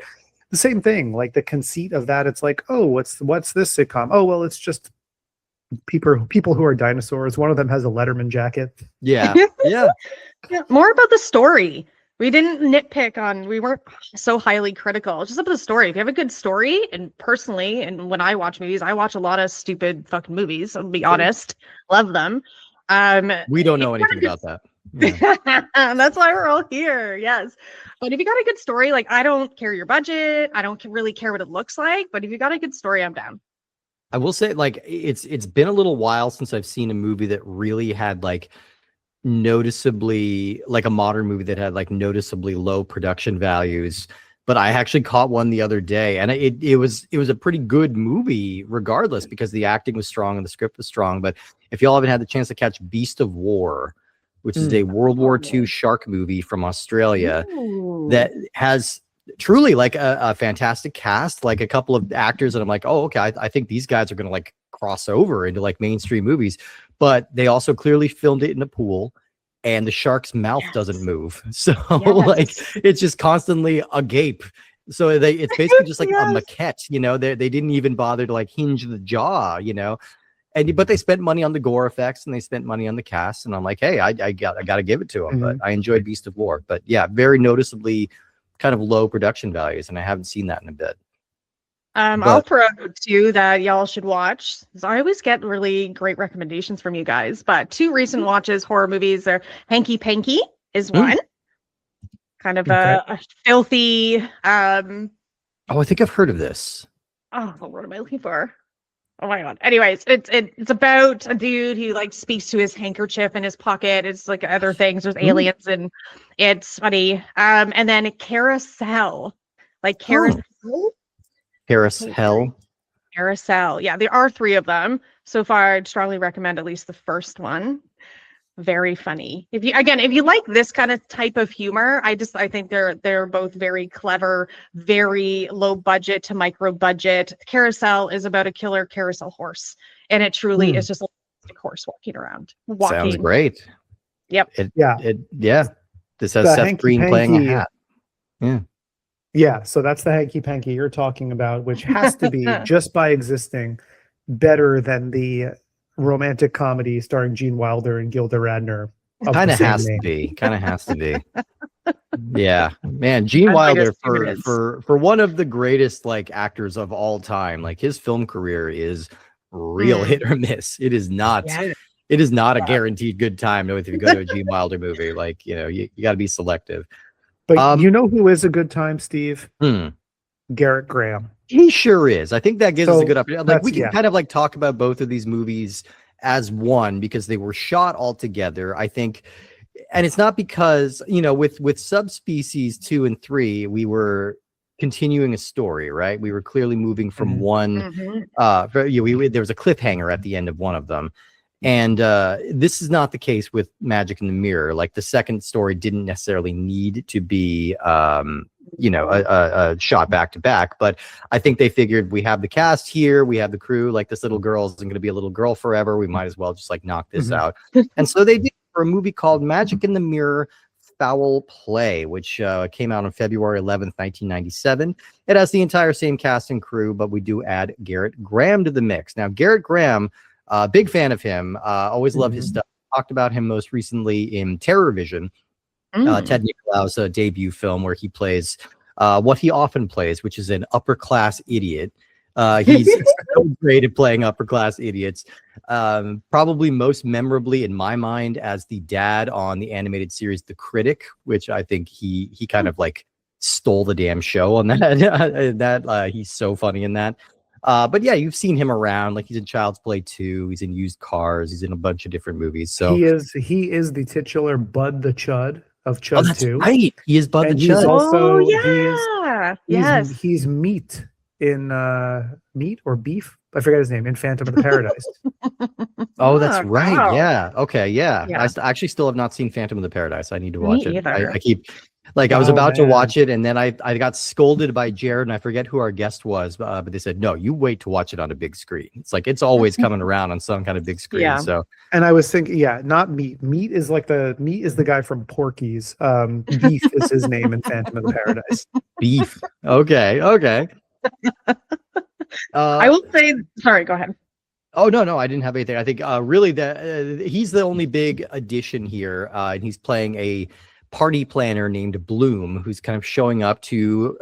the same thing, like the conceit of that, it's like, oh, what's this sitcom? Oh, well, it's just people who are dinosaurs. One of them has a Letterman jacket. yeah. Yeah. More about the story. We didn't nitpick on, we weren't so highly critical. It's just about the story. If you have a good story, and personally, and when I watch movies, I watch a lot of stupid fucking movies, I'll be honest. Love them. We don't know if you anything got about that. Yeah. and that's why we're all here. Yes. But if you got a good story, like I don't care your budget, I don't really care what it looks like, but if you got a good story, I'm down. I will say, like, it's been a little while since I've seen a movie that really had like noticeably, like a modern movie that had like noticeably low production values. But I actually caught one the other day, and it was a pretty good movie regardless, because the acting was strong and the script was strong. But if y'all haven't had the chance to catch Beast of War, which is a World War II shark movie from Australia that has truly like a fantastic cast, like a couple of actors that I'm like, oh, okay, I think these guys are going to like cross over into like mainstream movies. But they also clearly filmed it in a pool, and the shark's mouth doesn't move. So like it's just constantly agape. So it's basically just like a maquette, you know, they didn't even bother to like hinge the jaw, you know. But they spent money on the gore effects and they spent money on the cast, and I'm like, hey, I got to give it to them. But I enjoyed Beast of War. But yeah, very noticeably kind of low production values, and I haven't seen that in a bit. I'll throw out two that y'all should watch. 'Cause I always get really great recommendations from you guys. But two recent watches, horror movies, are Hanky Panky is one. Kind of a filthy. Oh, I think I've heard of this. Oh, what am I looking for? Oh my god. Anyways, it's about a dude who like speaks to his handkerchief in his pocket. It's like other things. There's aliens and it's funny. And then Carousel. Like Carousel. Carousel. Carousel. Yeah, there are three of them. So far, I'd strongly recommend at least the first one. Very funny. If you like this kind of type of humor, I think they're both very clever, very low budget to micro budget. Carousel is about a killer carousel horse, and it truly is just a horse walking around. Sounds great. Yep. This has Seth Green playing a hat. Yeah. Yeah, so that's the Hanky Panky you're talking about, which has to be, just by existing, better than the romantic comedy starring Gene Wilder and Gilda Radner. Kind of has to be. Yeah, man, Gene Wilder for one of the greatest like actors of all time. Like his film career is real hit or miss. It is not. Yeah. It is not a guaranteed good time if you go to a Gene Wilder movie. Like you got to be selective. But you know who is a good time, Steve? Garrett Graham. He sure is. I think that gives us a good opportunity. Like we can kind of like talk about both of these movies as one because they were shot all together. I think, and it's not because with Subspecies 2 and 3, we were continuing a story, right? We were clearly moving from one. There was a cliffhanger at the end of one of them. And this is not the case with Magic in the Mirror. Like the second story didn't necessarily need to be, a shot back to back. But I think they figured we have the cast here, we have the crew. Like this little girl isn't going to be a little girl forever. We might as well just like knock this out. And so they did for a movie called Magic in the Mirror, Fowl Play, which came out on February 11th, 1997. It has the entire same cast and crew, but we do add Garrett Graham to the mix. Now, Garrett Graham. Big fan of him. Always loved his stuff. Talked about him most recently in Terror Vision, Ted Nicolau's debut film, where he plays what he often plays, which is an upper class idiot. He's so great at playing upper class idiots. Probably most memorably in my mind as the dad on the animated series The Critic, which I think he kind of like stole the damn show on that. He's so funny in that. But yeah, you've seen him around. Like he's in Child's Play 2. He's in Used Cars. He's in a bunch of different movies. So he is the titular Bud the Chud of Chud 2. Right. He is Bud the Chud. He's Meat in Meat or Beef. I forget his name in Phantom of the Paradise. Oh, that's right. Wow. Yeah. Okay. Yeah. I actually still have not seen Phantom of the Paradise. I need to watch it. I keep. Like I was about to watch it, and then I got scolded by Jared, and I forget who our guest was, but they said, "No, you wait to watch it on a big screen." It's like it's always coming around on some kind of big screen. Yeah. So, and I was thinking, not Meat. Meat is the guy from Porky's. Beef is his name in Phantom of the Paradise. Beef. Okay. I will say. Sorry, go ahead. Oh no, I didn't have anything. I think really he's the only big addition here, and he's playing a party planner named Bloom, who's kind of showing up to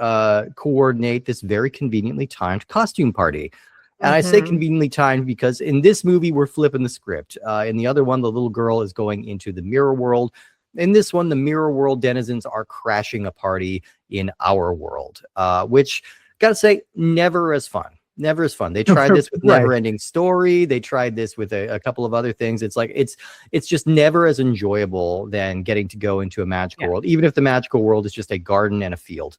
coordinate this very conveniently timed costume party. And I say conveniently timed because in this movie, we're flipping the script. In the other one, the little girl is going into the mirror world. In this one, the mirror world denizens are crashing a party in our world, which, gotta say, never as fun. Never as fun. They tried this with Never Ending Story. They tried this with a couple of other things. It's like it's just never as enjoyable than getting to go into a magical world, even if the magical world is just a garden and a field.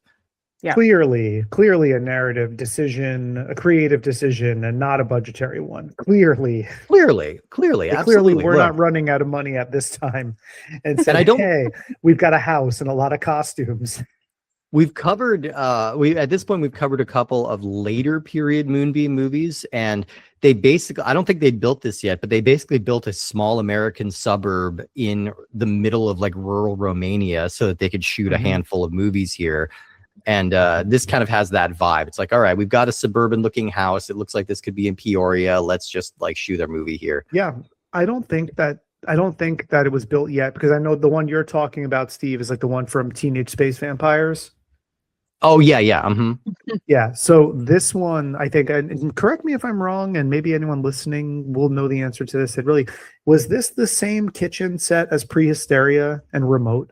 Yeah. Clearly a narrative decision, a creative decision, and not a budgetary one. Clearly, absolutely. We're not running out of money at this time, and hey, we've got a house and a lot of costumes. We've covered at this point we've covered a couple of later period Moonbeam movies, and they basically, I don't think they built this yet, but they basically built a small American suburb in the middle of like rural Romania so that they could shoot a handful of movies here. And this kind of has that vibe. It's like, all right, we've got a suburban looking house. It looks like this could be in Peoria. Let's just like shoot our movie here. Yeah. I don't think that it was built yet, because I know the one you're talking about, Steve, is like the one from Teenage Space Vampires. Oh yeah, yeah. Yeah. So this one, I think, and correct me if I'm wrong, and maybe anyone listening will know the answer to this. It really was this the same kitchen set as Prehysteria and Remote?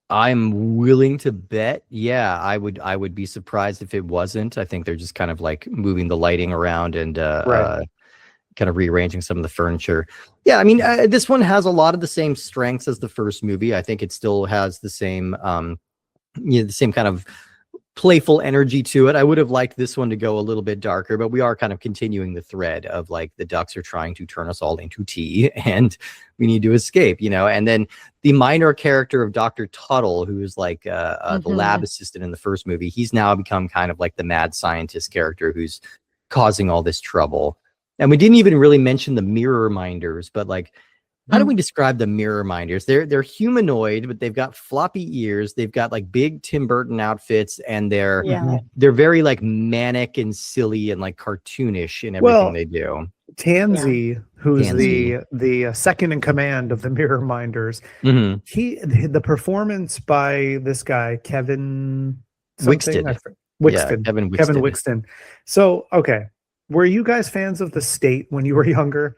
I'm willing to bet. Yeah, I would be surprised if it wasn't. I think they're just kind of like moving the lighting around and Right. kind of rearranging some of the furniture. Yeah, I mean, this one has a lot of the same strengths as the first movie. I think it still has the same the same kind of playful energy to it. I would have liked this one to go a little bit darker, but we are kind of continuing the thread of like the ducks are trying to turn us all into tea and we need to escape, and then the minor character of Dr. Tuttle, who is like the lab assistant in the first movie, he's now become kind of like the mad scientist character who's causing all this trouble. And we didn't even really mention the mirror minders, but like, how do we describe the mirror minders? They're humanoid, but they've got floppy ears. They've got like big Tim Burton outfits, and they're very like manic and silly and like cartoonish in everything they do. Tansy, who's Tansy. the second in command of the Mirror Minders, the performance by this guy Kevin Wixton. Wixton. Kevin Wixton. Kevin Wixton. So okay, were you guys fans of The State when you were younger?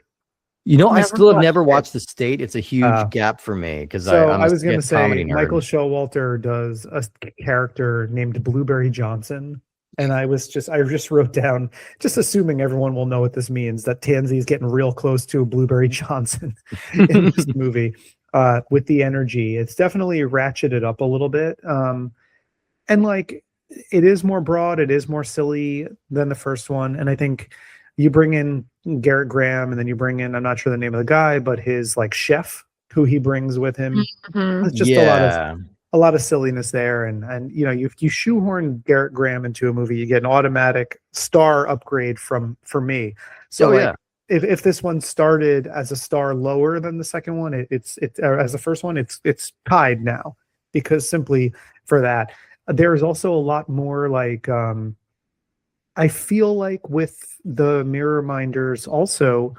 I still have never watched The State. It's a huge gap for me because I was going to say nerd. Michael Showalter does a character named Blueberry Johnson, and I just wrote down, just assuming everyone will know what this means, that Tansy is getting real close to a Blueberry Johnson in this movie with the energy. It's definitely ratcheted up a little bit, and like it is more broad, it is more silly than the first one, and I think you bring in Garrett Graham, and then you bring in, I'm not sure the name of the guy, but his like chef who he brings with him. It's just a lot of silliness there. And you shoehorn Garrett Graham into a movie, you get an automatic star upgrade for me. So if this one started as a star lower than the second one, it's as the first one, it's tied now, because simply for that. There's also a lot more like, I feel like with the Mirror Minders also,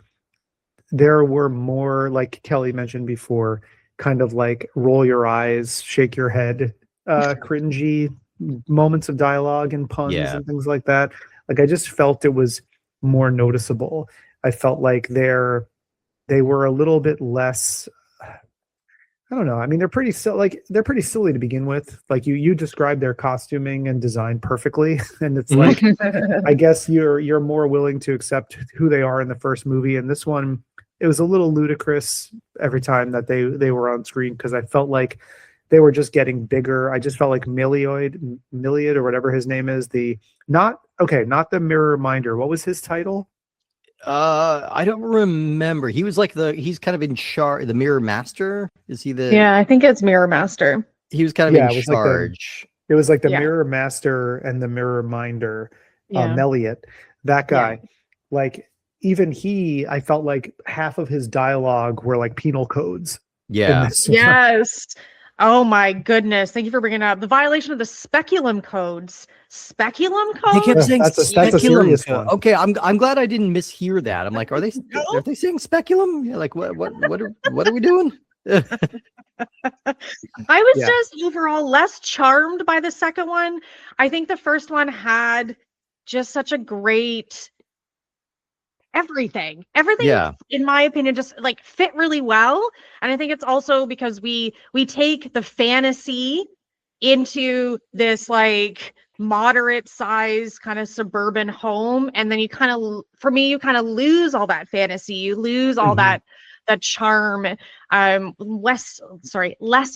there were more, like Kelly mentioned before, kind of like roll your eyes, shake your head, cringy moments of dialogue and puns and things like that. Like I just felt it was more noticeable. I felt like they were a little bit less, I don't know. I mean, they're pretty silly to begin with. Like you described their costuming and design perfectly, and it's like, I guess you're more willing to accept who they are in the first movie. And this one, it was a little ludicrous every time that they were on screen, because I felt like they were just getting bigger. I just felt like Milliard or whatever his name is, not the Mirror Minder. What was his title? I don't remember. He was like he's kind of in charge. The Mirror Master, is he the? Yeah, I think it's Mirror Master. He was kind of in charge. It was like the Mirror Master and the Mirror Minder, Melliot, that guy. Like even I felt like half of his dialogue were like penal codes. Yeah. Yes. Oh my goodness! Thank you for bringing it up the violation of the speculum codes. Speculum codes. They kept saying that's a serious one. Okay, I'm glad I didn't mishear that. I'm like, are they saying speculum? Yeah, like what are we doing? I was just overall less charmed by the second one. I think the first one had just such a great everything in my opinion just like fit really well. And I think it's also because we take the fantasy into this like moderate size kind of suburban home, and then you kind of lose all that fantasy, you lose all that charm, less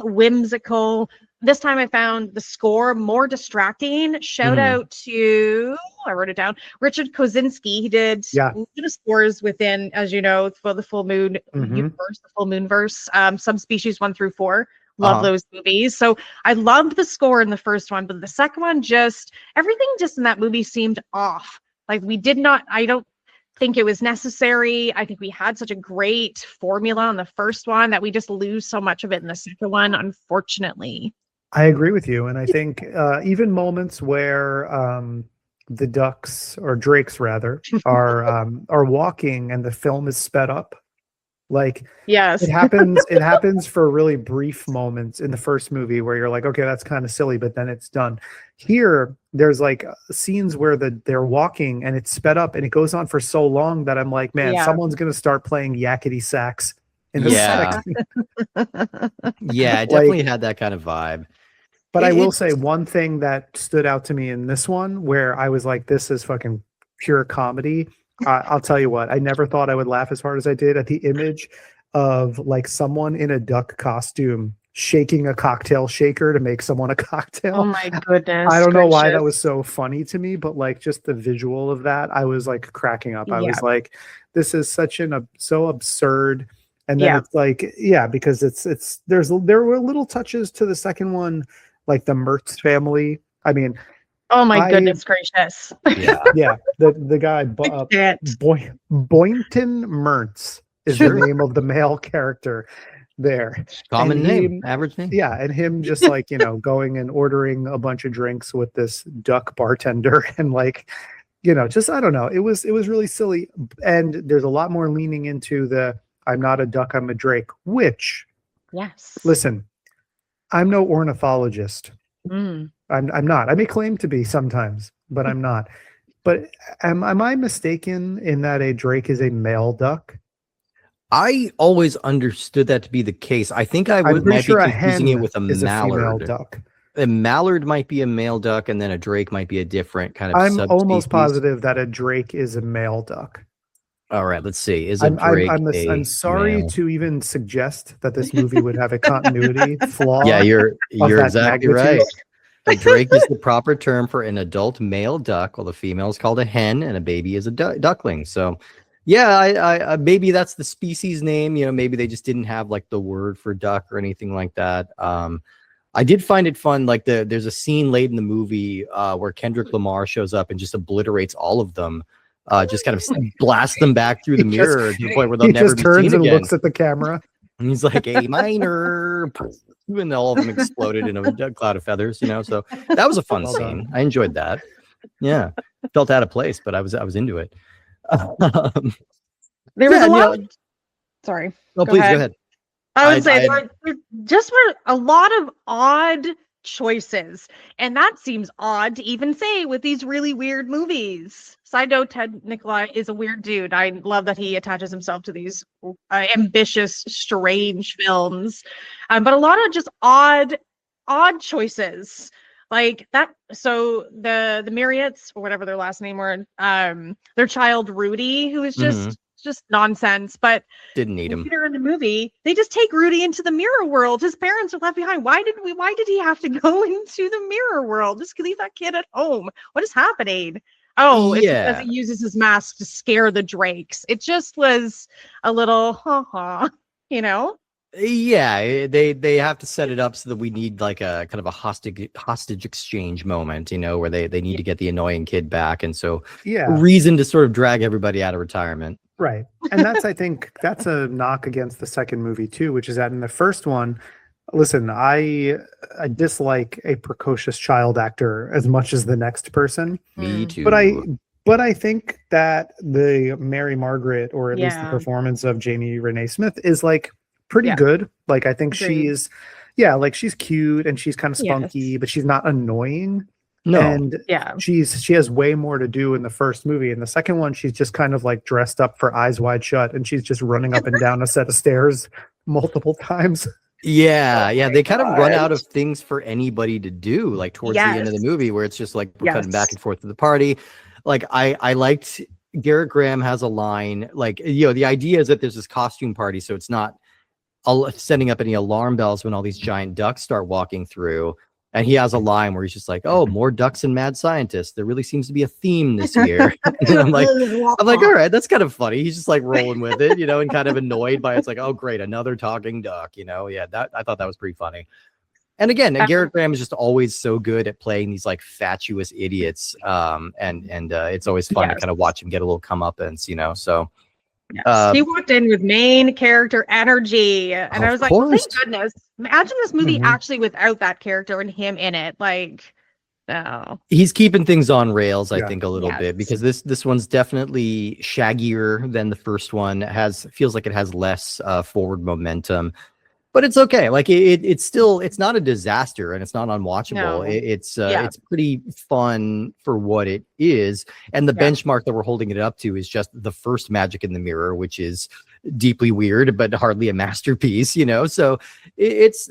whimsical. This time I found the score more distracting. Shout out to, I wrote it down, Richard Kosinski. He did scores within, as you know, for the Full Moon universe, the Full Moon verse, Subspecies 1 through 4. Love those movies. So I loved the score in the first one, but the second one, everything in that movie seemed off. Like I don't think it was necessary. I think we had such a great formula on the first one that we just lose so much of it in the second one, unfortunately. I agree with you. And I think even moments where the ducks, or drakes rather, are walking and the film is sped up, Like Yes. it happens for really brief moments in the first movie where you're like, okay, that's kind of silly, but then it's done. Here, there's like scenes where they're walking and it's sped up and it goes on for so long that I'm like, man, Yeah. someone's gonna start playing yakety sax in a Yeah. second. Yeah, it Like, definitely had that kind of vibe. but I will It's say one thing that stood out to me in this one where I was like, this is fucking pure comedy. I'll tell you what, I never thought I would laugh as hard as I did at the image of like someone in a duck costume shaking a cocktail shaker to make someone a cocktail. Oh my goodness. I don't know why that gracious. was so funny to me, but like just the visual of that, I was like cracking up. I Yeah. was like, this is such so absurd. And then Yeah. it's like, yeah, because there were little touches to the second one, like the Mertz family. I mean, Oh my I- goodness gracious. yeah. yeah, the guy I can't. Boynton Mertz is the name of the male character there. Common And name, average name. Yeah, and him just like, going and ordering a bunch of drinks with this duck bartender and like, just I don't know. It was really silly. And there's a lot more leaning into the I'm not a duck, I'm a drake, which Yes. listen, I'm no ornithologist. Mm. I'm not. I may claim to be sometimes, but I'm not. But am I mistaken in that a drake is a male duck? I always understood that to be the case. I think I I'm might pretty be sure a confusing hen it with a is a female mallard. duck. A mallard might be a male duck, and then a drake might be a different kind of I'm almost subspecies. positive that a drake is a male duck. All right, let's see. Is a I'm drake I'm sorry male? to even suggest that this movie would have a continuity flaw. Yeah, you're that exactly magnitude. right. A drake is the proper term for an adult male duck, while the female is called a hen, and a baby is a duckling. So, yeah, I maybe that's the species name. Maybe they just didn't have like the word for duck or anything like that. I did find it fun. Like there's a scene late in the movie where Kendrick Lamar shows up and just obliterates all of them. Just kind of blasts them back through the mirror to the point where they'll He never just be turns seen and again. looks at the camera. And he's like A minor, and all of them exploded in a cloud of feathers. So that was a fun Well scene. done. I enjoyed that. Yeah, felt out of place, but I was into it. There was Yeah, a lot. Sorry. Oh, Go please ahead. go ahead. I would say I- there just were a lot of odd choices. And that seems odd to even say with these really weird movies. Side note, Ted Nikolai is a weird dude. I love that he attaches himself to these ambitious, strange films. But a lot of just odd choices. Like that. So the Marriotts, or whatever their last name were, their child Rudy, who is just nonsense. But Didn't need him. later in the movie, they just take Rudy into the mirror world. His parents are left behind. Why did he have to go into the mirror world? Just leave that kid at home. What is happening? Oh, it's Yeah. because he uses his mask to scare the drakes. It just was a little Yeah, they have to set it up so that we need like a kind of a hostage exchange moment, where they need to get the annoying kid back, and so Yeah. reason to sort of drag everybody out of retirement. Right. And I think that's a knock against the second movie too, which is that in the first one, listen, I dislike a precocious child actor as much as the next person, Me too. but I think that the Mary Margaret, or at least the Yeah. performance of Jamie Renee Smith, is like pretty Yeah. good. Like I think Agreed. she's like she's cute and she's kind of spunky, Yes. but she's not annoying. no, And Yeah. she has way more to do in the first movie. In the second one, she's just kind of like dressed up for Eyes Wide Shut, and she's just running up and down a set of stairs multiple times. yeah, Oh my they kind of run God. out of things for anybody to do, like towards the end of the Yes. movie, where it's just like we're cutting back Yes. and forth to the party. Like I liked Garrett Graham has a line, like the idea is that there's this costume party, so it's not setting up any alarm bells when all these giant ducks start walking through. And he has a line where he's just like, "Oh, more ducks and mad scientists. There really seems to be a theme this year." And I'm like, all right, that's kind of funny. He's just like rolling with it, and kind of annoyed by it. It's like, oh, great, another talking duck. Yeah, that I thought that was pretty funny. And again, Garrett Graham is just always so good at playing these like fatuous idiots. And it's always fun to Yes. kind of watch him get a little comeuppance, So Yes. He walked in with main character energy, and I Of was like, well, thank course. goodness. Imagine this movie Mhm. actually without that character and him in it. Like, No. He's keeping things on rails, I Yeah. think, a little Yes. bit, because this one's definitely shaggier than the first one. Feels like it has less forward momentum, but it's okay. Like it's not a disaster and it's not unwatchable. No. Yeah. It's pretty fun for what it is. And the Yeah. benchmark that we're holding it up to is just the first Magic in the Mirror, which is deeply weird but hardly a masterpiece, so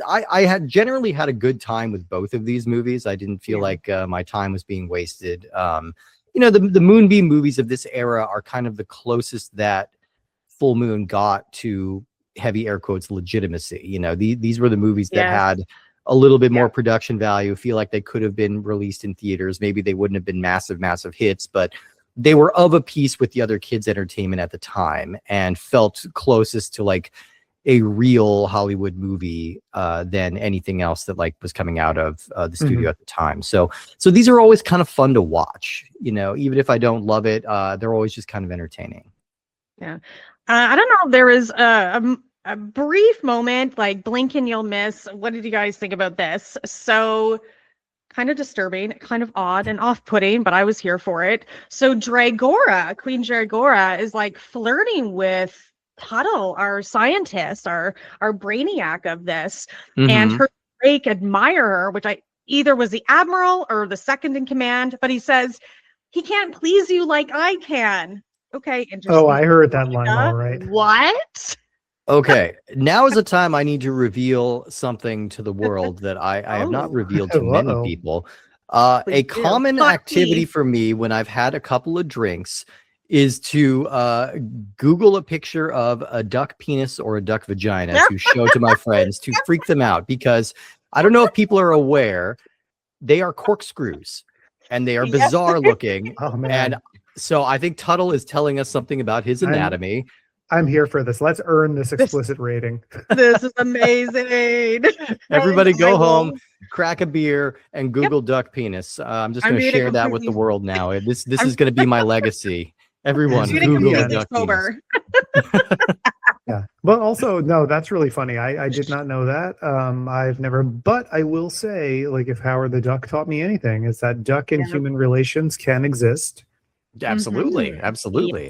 I had generally had a good time with both of these movies. I didn't feel like my time was being wasted. The Moonbeam movies of this era are kind of the closest that Full Moon got to heavy air quotes legitimacy. These were the movies that had a little bit more production value, feel like they could have been released in theaters. Maybe they wouldn't have been massive hits, but they were of a piece with the other kids' entertainment at the time and felt closest to like a real Hollywood movie than anything else that like was coming out of the studio at the time. So these are always kind of fun to watch, even if I don't love it, they're always just kind of entertaining. Yeah. I don't know. There is a brief moment, like blink and you'll miss. What did you guys think about this? So kind of disturbing, kind of odd and off-putting, but I was here for it. So Queen Dragora is like flirting with Tuttle, our scientist, our brainiac of this, and her Drake admire her, which either was the admiral or the second in command, but he says he can't please you like I can. Okay, interesting. Oh, I heard that line all right. What? Okay, now is the time I need to reveal something to the world that I have not revealed to many people. A common activity for me when I've had a couple of drinks is to Google a picture of a duck penis or a duck vagina to show to my friends to freak them out, because I don't know if people are aware, they are corkscrews and they are bizarre looking. Oh, man. And so I think Tuttle is telling us something about his anatomy. I'm here for this. Let's earn this explicit rating. This is amazing. Everybody go home, crack a beer, and Google duck penis. I'm just going to share that with the world now. This is going to be my legacy. Everyone, Google duck penis. Yeah. But also, no, that's really funny. I did not know that. I've never, but I will say, like, if Howard the Duck taught me anything, is that duck and human relations can exist. Absolutely.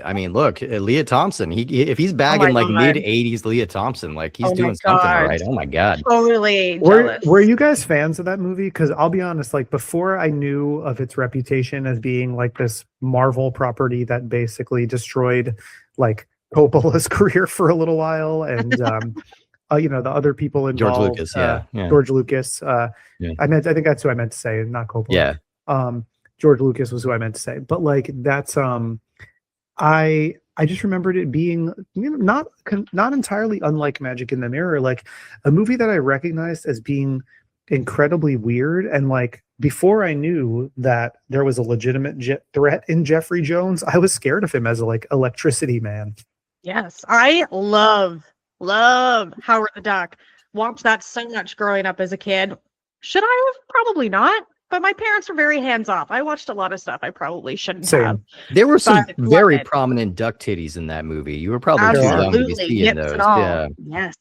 I mean, look, Leah Thompson, if he's bagging like mid-80s Leah Thompson, like he's doing something right. Oh my God. Totally jealous. Were you guys fans of that movie? Because I'll be honest, like before I knew of its reputation as being like this Marvel property that basically destroyed like Coppola's career for a little while, and the other people involved, George Lucas, George Lucas. I think that's who I meant to say, not Coppola. Yeah. George Lucas was who I meant to say, but like that's I just remembered it being not entirely unlike Magic in the Mirror, like a movie that I recognized as being incredibly weird. And like before I knew that there was a legitimate threat in Jeffrey Jones, I was scared of him as a like electricity man. Yes, I love Howard the Duck. Watched that so much growing up as a kid. Should I have? Probably not. But my parents were very hands-off. I watched a lot of stuff I probably shouldn't have. There were some very prominent duck titties in that movie. You were probably too young to be seeing those. Yeah. Yes.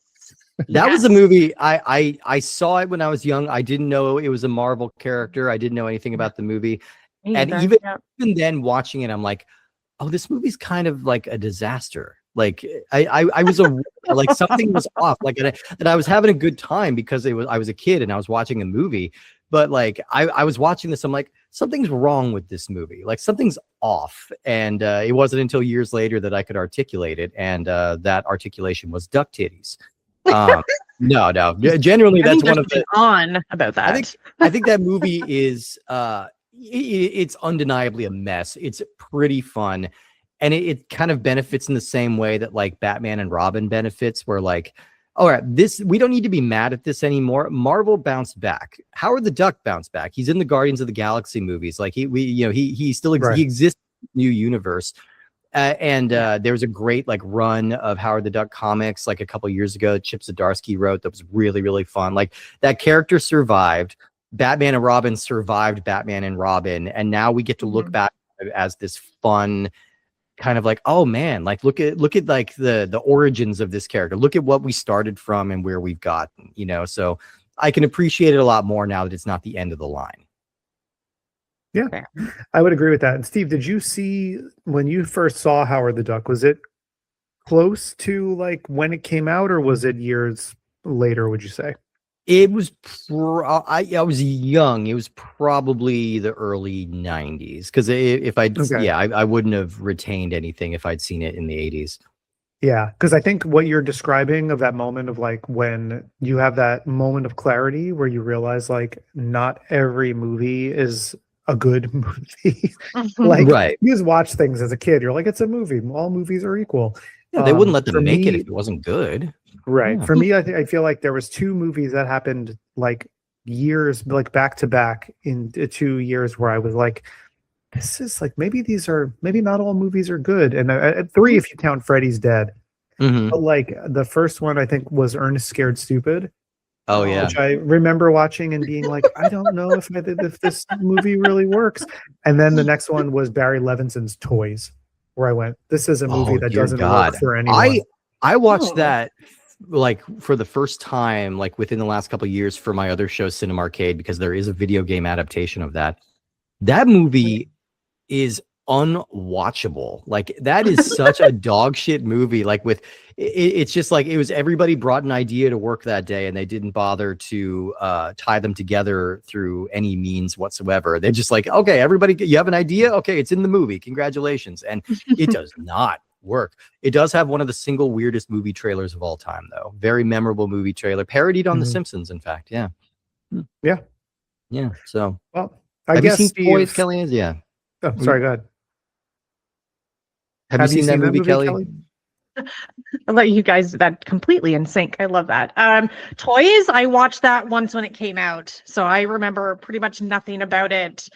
That was a movie I saw it when I was young. I didn't know it was a Marvel character. I didn't know anything about the movie. And even then watching it, I'm like, oh, this movie's kind of like a disaster. Like I was like something was off. Like and I was having a good time because I was a kid and I was watching a movie. But like I was watching this, I'm like, something's wrong with this movie. Like something's off. And it wasn't until years later that I could articulate it. And that articulation was duck titties. No. Generally, that's one of the on about that. I think that movie is it's undeniably a mess. It's pretty fun. And it kind of benefits in the same way that like Batman and Robin benefits, where like, all right, we don't need to be mad at this anymore. Marvel bounced back. Howard the Duck bounced back. He's in the Guardians of the Galaxy movies. Like he still he exists in the new universe. There was a great like run of Howard the Duck comics like a couple years ago that Chip Zdarsky wrote that was really, really fun. Like that character survived. Batman and Robin survived Batman and Robin, and now we get to look back as this fun kind of like, oh man, like look at like the origins of this character. Look at what we started from and where we've gotten, so I can appreciate it a lot more now that it's not the end of the line. Yeah, Fair. I would agree with that. And Steve, did you see when you first saw Howard the Duck? Was it close to like when it came out, or was it years later? Would you say? It was I was young. It was probably the early 90s because if I'd Okay. I wouldn't have retained anything if I'd seen it in the 80s. Yeah, because I think what you're describing of that moment of like when you have that moment of clarity where you realize like not every movie is a good movie. Like Right. you just watch things as a kid, you're like, it's a movie. All movies are equal. Yeah, they wouldn't let For them make it me, if it wasn't good. right. Yeah. For me, I feel like there was two movies that happened like years, like back to back in 2 years where I was like, this is like maybe not all movies are good. And three if you count Freddy's Dead. Mhm. But like the first one I think was Ernest Scared Stupid, Oh yeah. which I remember watching and being like, I don't know if this movie really works. And then the next one was Barry Levinson's Toys, where I went, this is a movie Oh that dear doesn't God. work for anyone. I watched Oh. that like for the first time, like within the last couple of years for my other show, Cinema Arcade, because there is a video game adaptation of that. That movie is unwatchable. Like that is such a dog shit movie. Like it's just like it was everybody brought an idea to work that day and they didn't bother to tie them together through any means whatsoever. They're just like, okay, everybody, you have an idea? Okay, it's in the movie. Congratulations. And it does not work. It does have one of the single weirdest movie trailers of all time, though. Very memorable movie trailer, parodied on The Simpsons, in fact. Yeah. Yeah. Yeah. So Well, I have guess you seen Toys, Steve, Kelly? Yeah. oh, sorry, go ahead. Have you seen that movie, Kelly? I'll let you guys that completely in sync. I love that. Toys, I watched that once when it came out, so I remember pretty much nothing about it.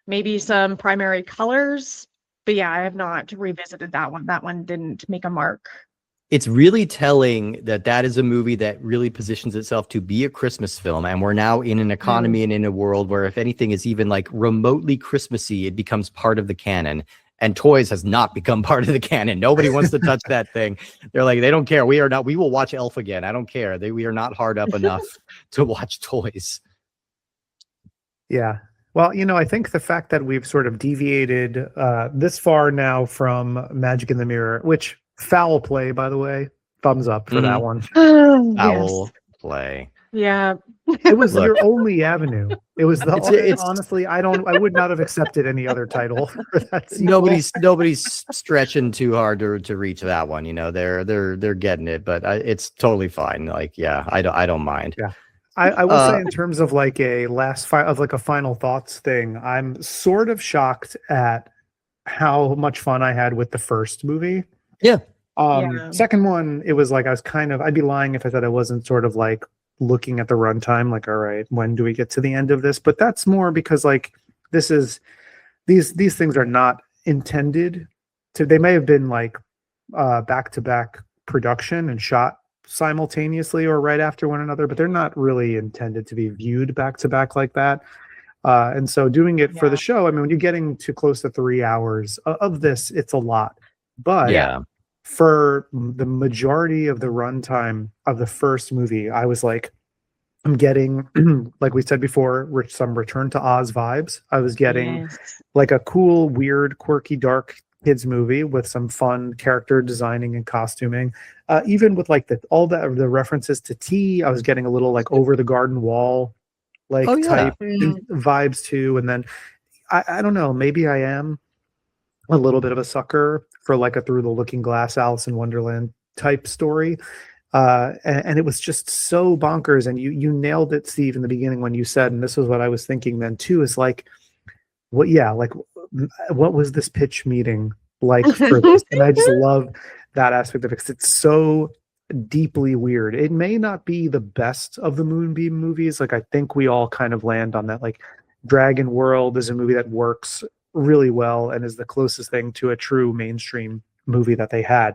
Maybe some primary colors, but yeah, I have not revisited that one. That one didn't make a mark. It's really telling that that is a movie that really positions itself to be a Christmas film. And we're now in an economy and in a world where if anything is even like remotely Christmassy, it becomes part of the canon. And Toys has not become part of the canon. Nobody wants to touch that thing. They're like, they don't care. We will watch Elf again. I don't care. We are not hard up enough to watch Toys. Yeah. Well, I think the fact that we've sort of deviated this far now from Magic in the Mirror, which foul play, by the way, thumbs up for that one. Foul play. Yeah. It was Look. your only avenue. It was It's honestly, I would not have accepted any other title for that sequel. Nobody's stretching too hard to reach that one. They're getting it, but it's totally fine. Like, yeah, I don't mind. Yeah. I will say in terms of like a a final thoughts thing, I'm sort of shocked at how much fun I had with the first movie. Yeah. Second one, it was like I'd be lying if I said I wasn't sort of like looking at the runtime, like, all right, when do we get to the end of this? But that's more because like these things are not intended to. They may have been like back-to-back production and shot simultaneously or right after one another, but they're not really intended to be viewed back to back like that. And so doing it for the show, I mean, when you're getting to close to 3 hours of this, it's a lot. But for the majority of the runtime of the first movie, I was like, I'm getting, like we said before, some Return to Oz vibes. I was getting like a cool, weird, quirky, dark kids movie with some fun character designing and costuming. Even with like all the references to tea, I was getting a little like Over the Garden Wall like type vibes too. And then I don't know, maybe I am a little bit of a sucker for like a Through the Looking Glass Alice in Wonderland type story. And it was just so bonkers. And you nailed it, Steve, in the beginning when you said, and this was what I was thinking then too, is like, what was this pitch meeting like for this? And I just love that aspect of it because it's so deeply weird. It may not be the best of the Moonbeam movies. Like I think we all kind of land on that. Like Dragon World is a movie that works really well and is the closest thing to a true mainstream movie that they had.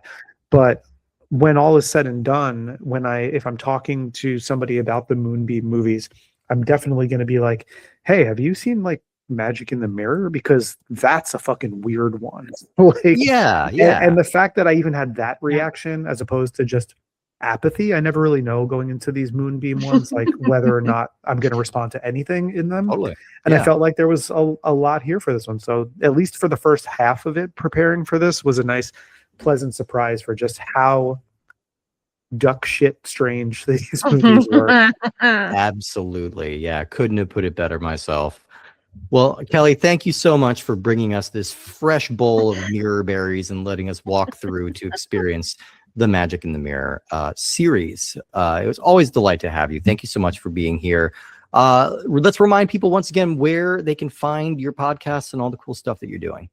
But when all is said and done, if I'm talking to somebody about the Moonbeam movies, I'm definitely going to be like, hey, have you seen like Magic in the Mirror? Because that's a fucking weird one. Like, yeah. And the fact that I even had that reaction as opposed to just apathy. I never really know going into these Moonbeam ones, like whether or not I'm going to respond to anything in them. Totally. And Yeah. I felt like there was a lot here for this one. So at least for the first half of it, preparing for this was a nice, pleasant surprise for just how duck shit strange these movies were. Absolutely. Yeah. Couldn't have put it better myself. Well, Kelly, thank you so much for bringing us this fresh bowl of mirror berries and letting us walk through to experience the Magic in the Mirror series. It was always a delight to have you. Thank you so much for being here. Let's remind people once again where they can find your podcasts and all the cool stuff that you're doing.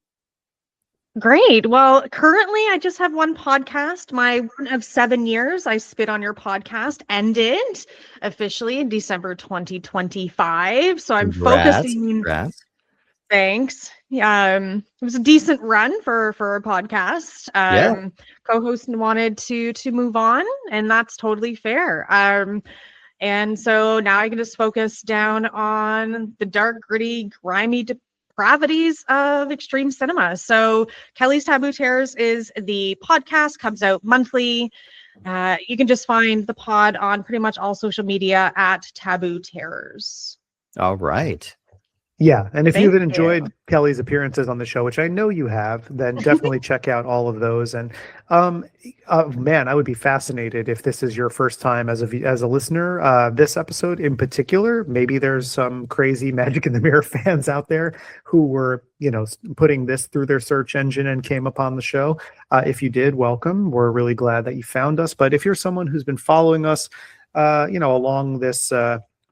Great. Well, currently I just have one podcast. My run of 7 years, I Spit on Your podcast, ended officially in December 2025. So I'm focusing. Congrats. Thanks. It was a decent run for a podcast. Co-host wanted to move on, and that's totally fair. And so now I can just focus down on the dark, gritty, grimy depravities of extreme cinema. So Kelly's Taboo Terrors is the podcast, comes out monthly. You can just find the pod on pretty much all social media at Taboo Terrors. All right. Yeah, and if Thank you've you. enjoyed Kelly's appearances on the show, which I know you have, then definitely check out all of those. And man, I would be fascinated if this is your first time as a listener. This episode in particular, maybe there's some crazy Magic in the Mirror fans out there who were, putting this through their search engine and came upon the show. If you did, welcome. We're really glad that you found us. But if you're someone who's been following us, along this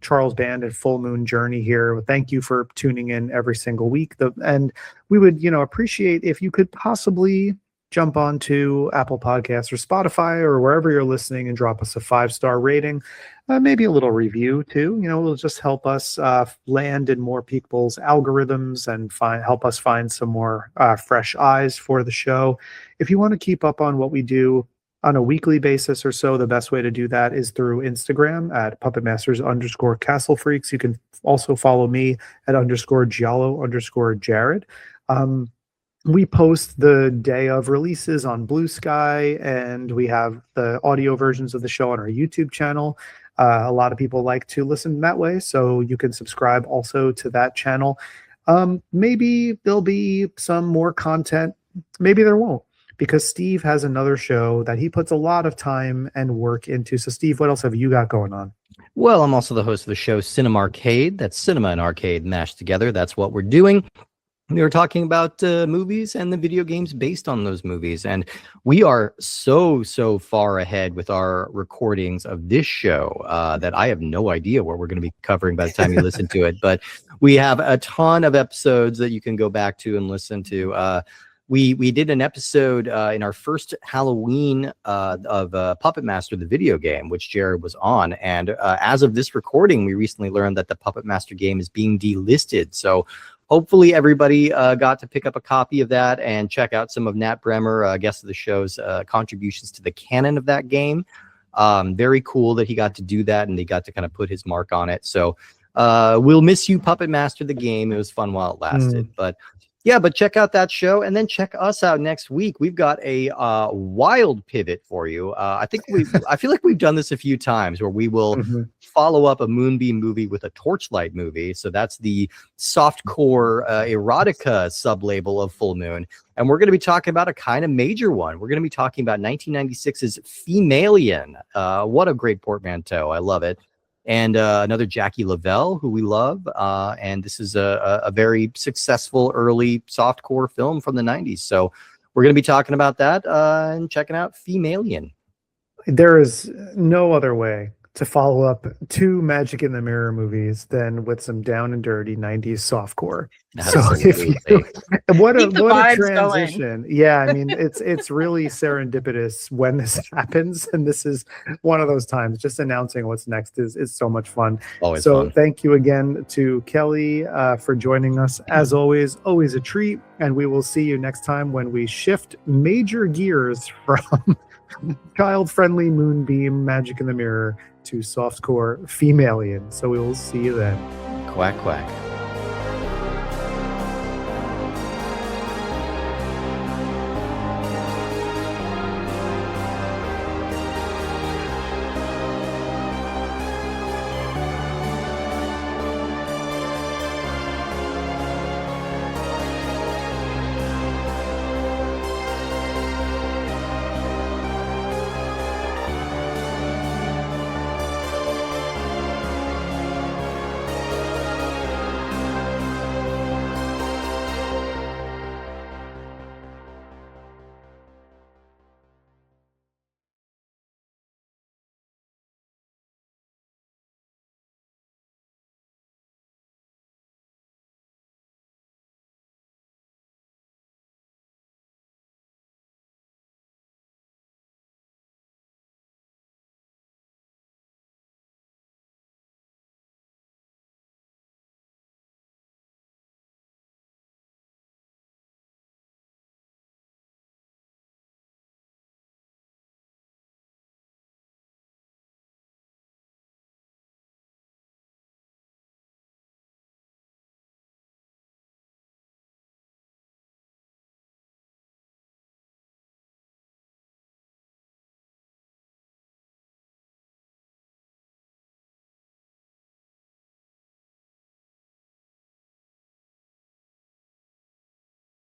Charles Band and Full Moon journey here, thank you for tuning in every single week. And we would, appreciate if you could possibly jump onto Apple Podcasts or Spotify or wherever you're listening and drop us a 5-star rating, maybe a little review too. It'll just help us land in more people's algorithms and help us find some more fresh eyes for the show. If you want to keep up on what we do on a weekly basis or so, the best way to do that is through Instagram at puppetmasters_castle freaks. You can also follow me at _giallo_Jared. We post the day of releases on Blue Sky, and we have the audio versions of the show on our YouTube channel. A lot of people like to listen that way, so you can subscribe also to that channel. Maybe there'll be some more content. Maybe there won't, because Steve has another show that he puts a lot of time and work into. So Steve, what else have you got going on? Well, I'm also the host of the show Cinema Arcade. That's cinema and arcade mashed together. That's what we're doing. We were talking about movies and the video games based on those movies. And we are so far ahead with our recordings of this show that I have no idea what we're going to be covering by the time you listen to it. But we have a ton of episodes that you can go back to and listen to. We did an episode in our first Halloween of Puppet Master, the video game, which Jared was on. And as of this recording, we recently learned that the Puppet Master game is being delisted. So hopefully everybody got to pick up a copy of that and check out some of Nat Bremer, guest of the show's contributions to the canon of that game. Very cool that he got to do that and he got to kind of put his mark on it. So we'll miss you, Puppet Master, the game. It was fun while it lasted. But check out that show and then check us out next week. We've got a wild pivot for you. I feel like we've done this a few times where we will follow up a Moonbeam movie with a Torchlight movie. So that's the softcore erotica sub-label of Full Moon. And we're going to be talking about a kind of major one. We're going to be talking about 1996's Femalian. What a great portmanteau. I love it. And another Jackie Lavelle, who we love. And this is a very successful early softcore film from the 90s. So we're going to be talking about that and checking out Femalian. There is no other way to follow up 2 Magic in the Mirror movies than with some down and dirty 90s softcore. Absolutely. So what a Going. transition. Yeah, I mean, it's really serendipitous when this happens, and this is one of those times. Just announcing what's next is so much fun. Always so fun. Thank you again to Kelly for joining us. As always a treat, and we will see you next time when we shift major gears from child-friendly Moonbeam Magic in the Mirror to softcore Femalian. So we will see you then. Quack, quack.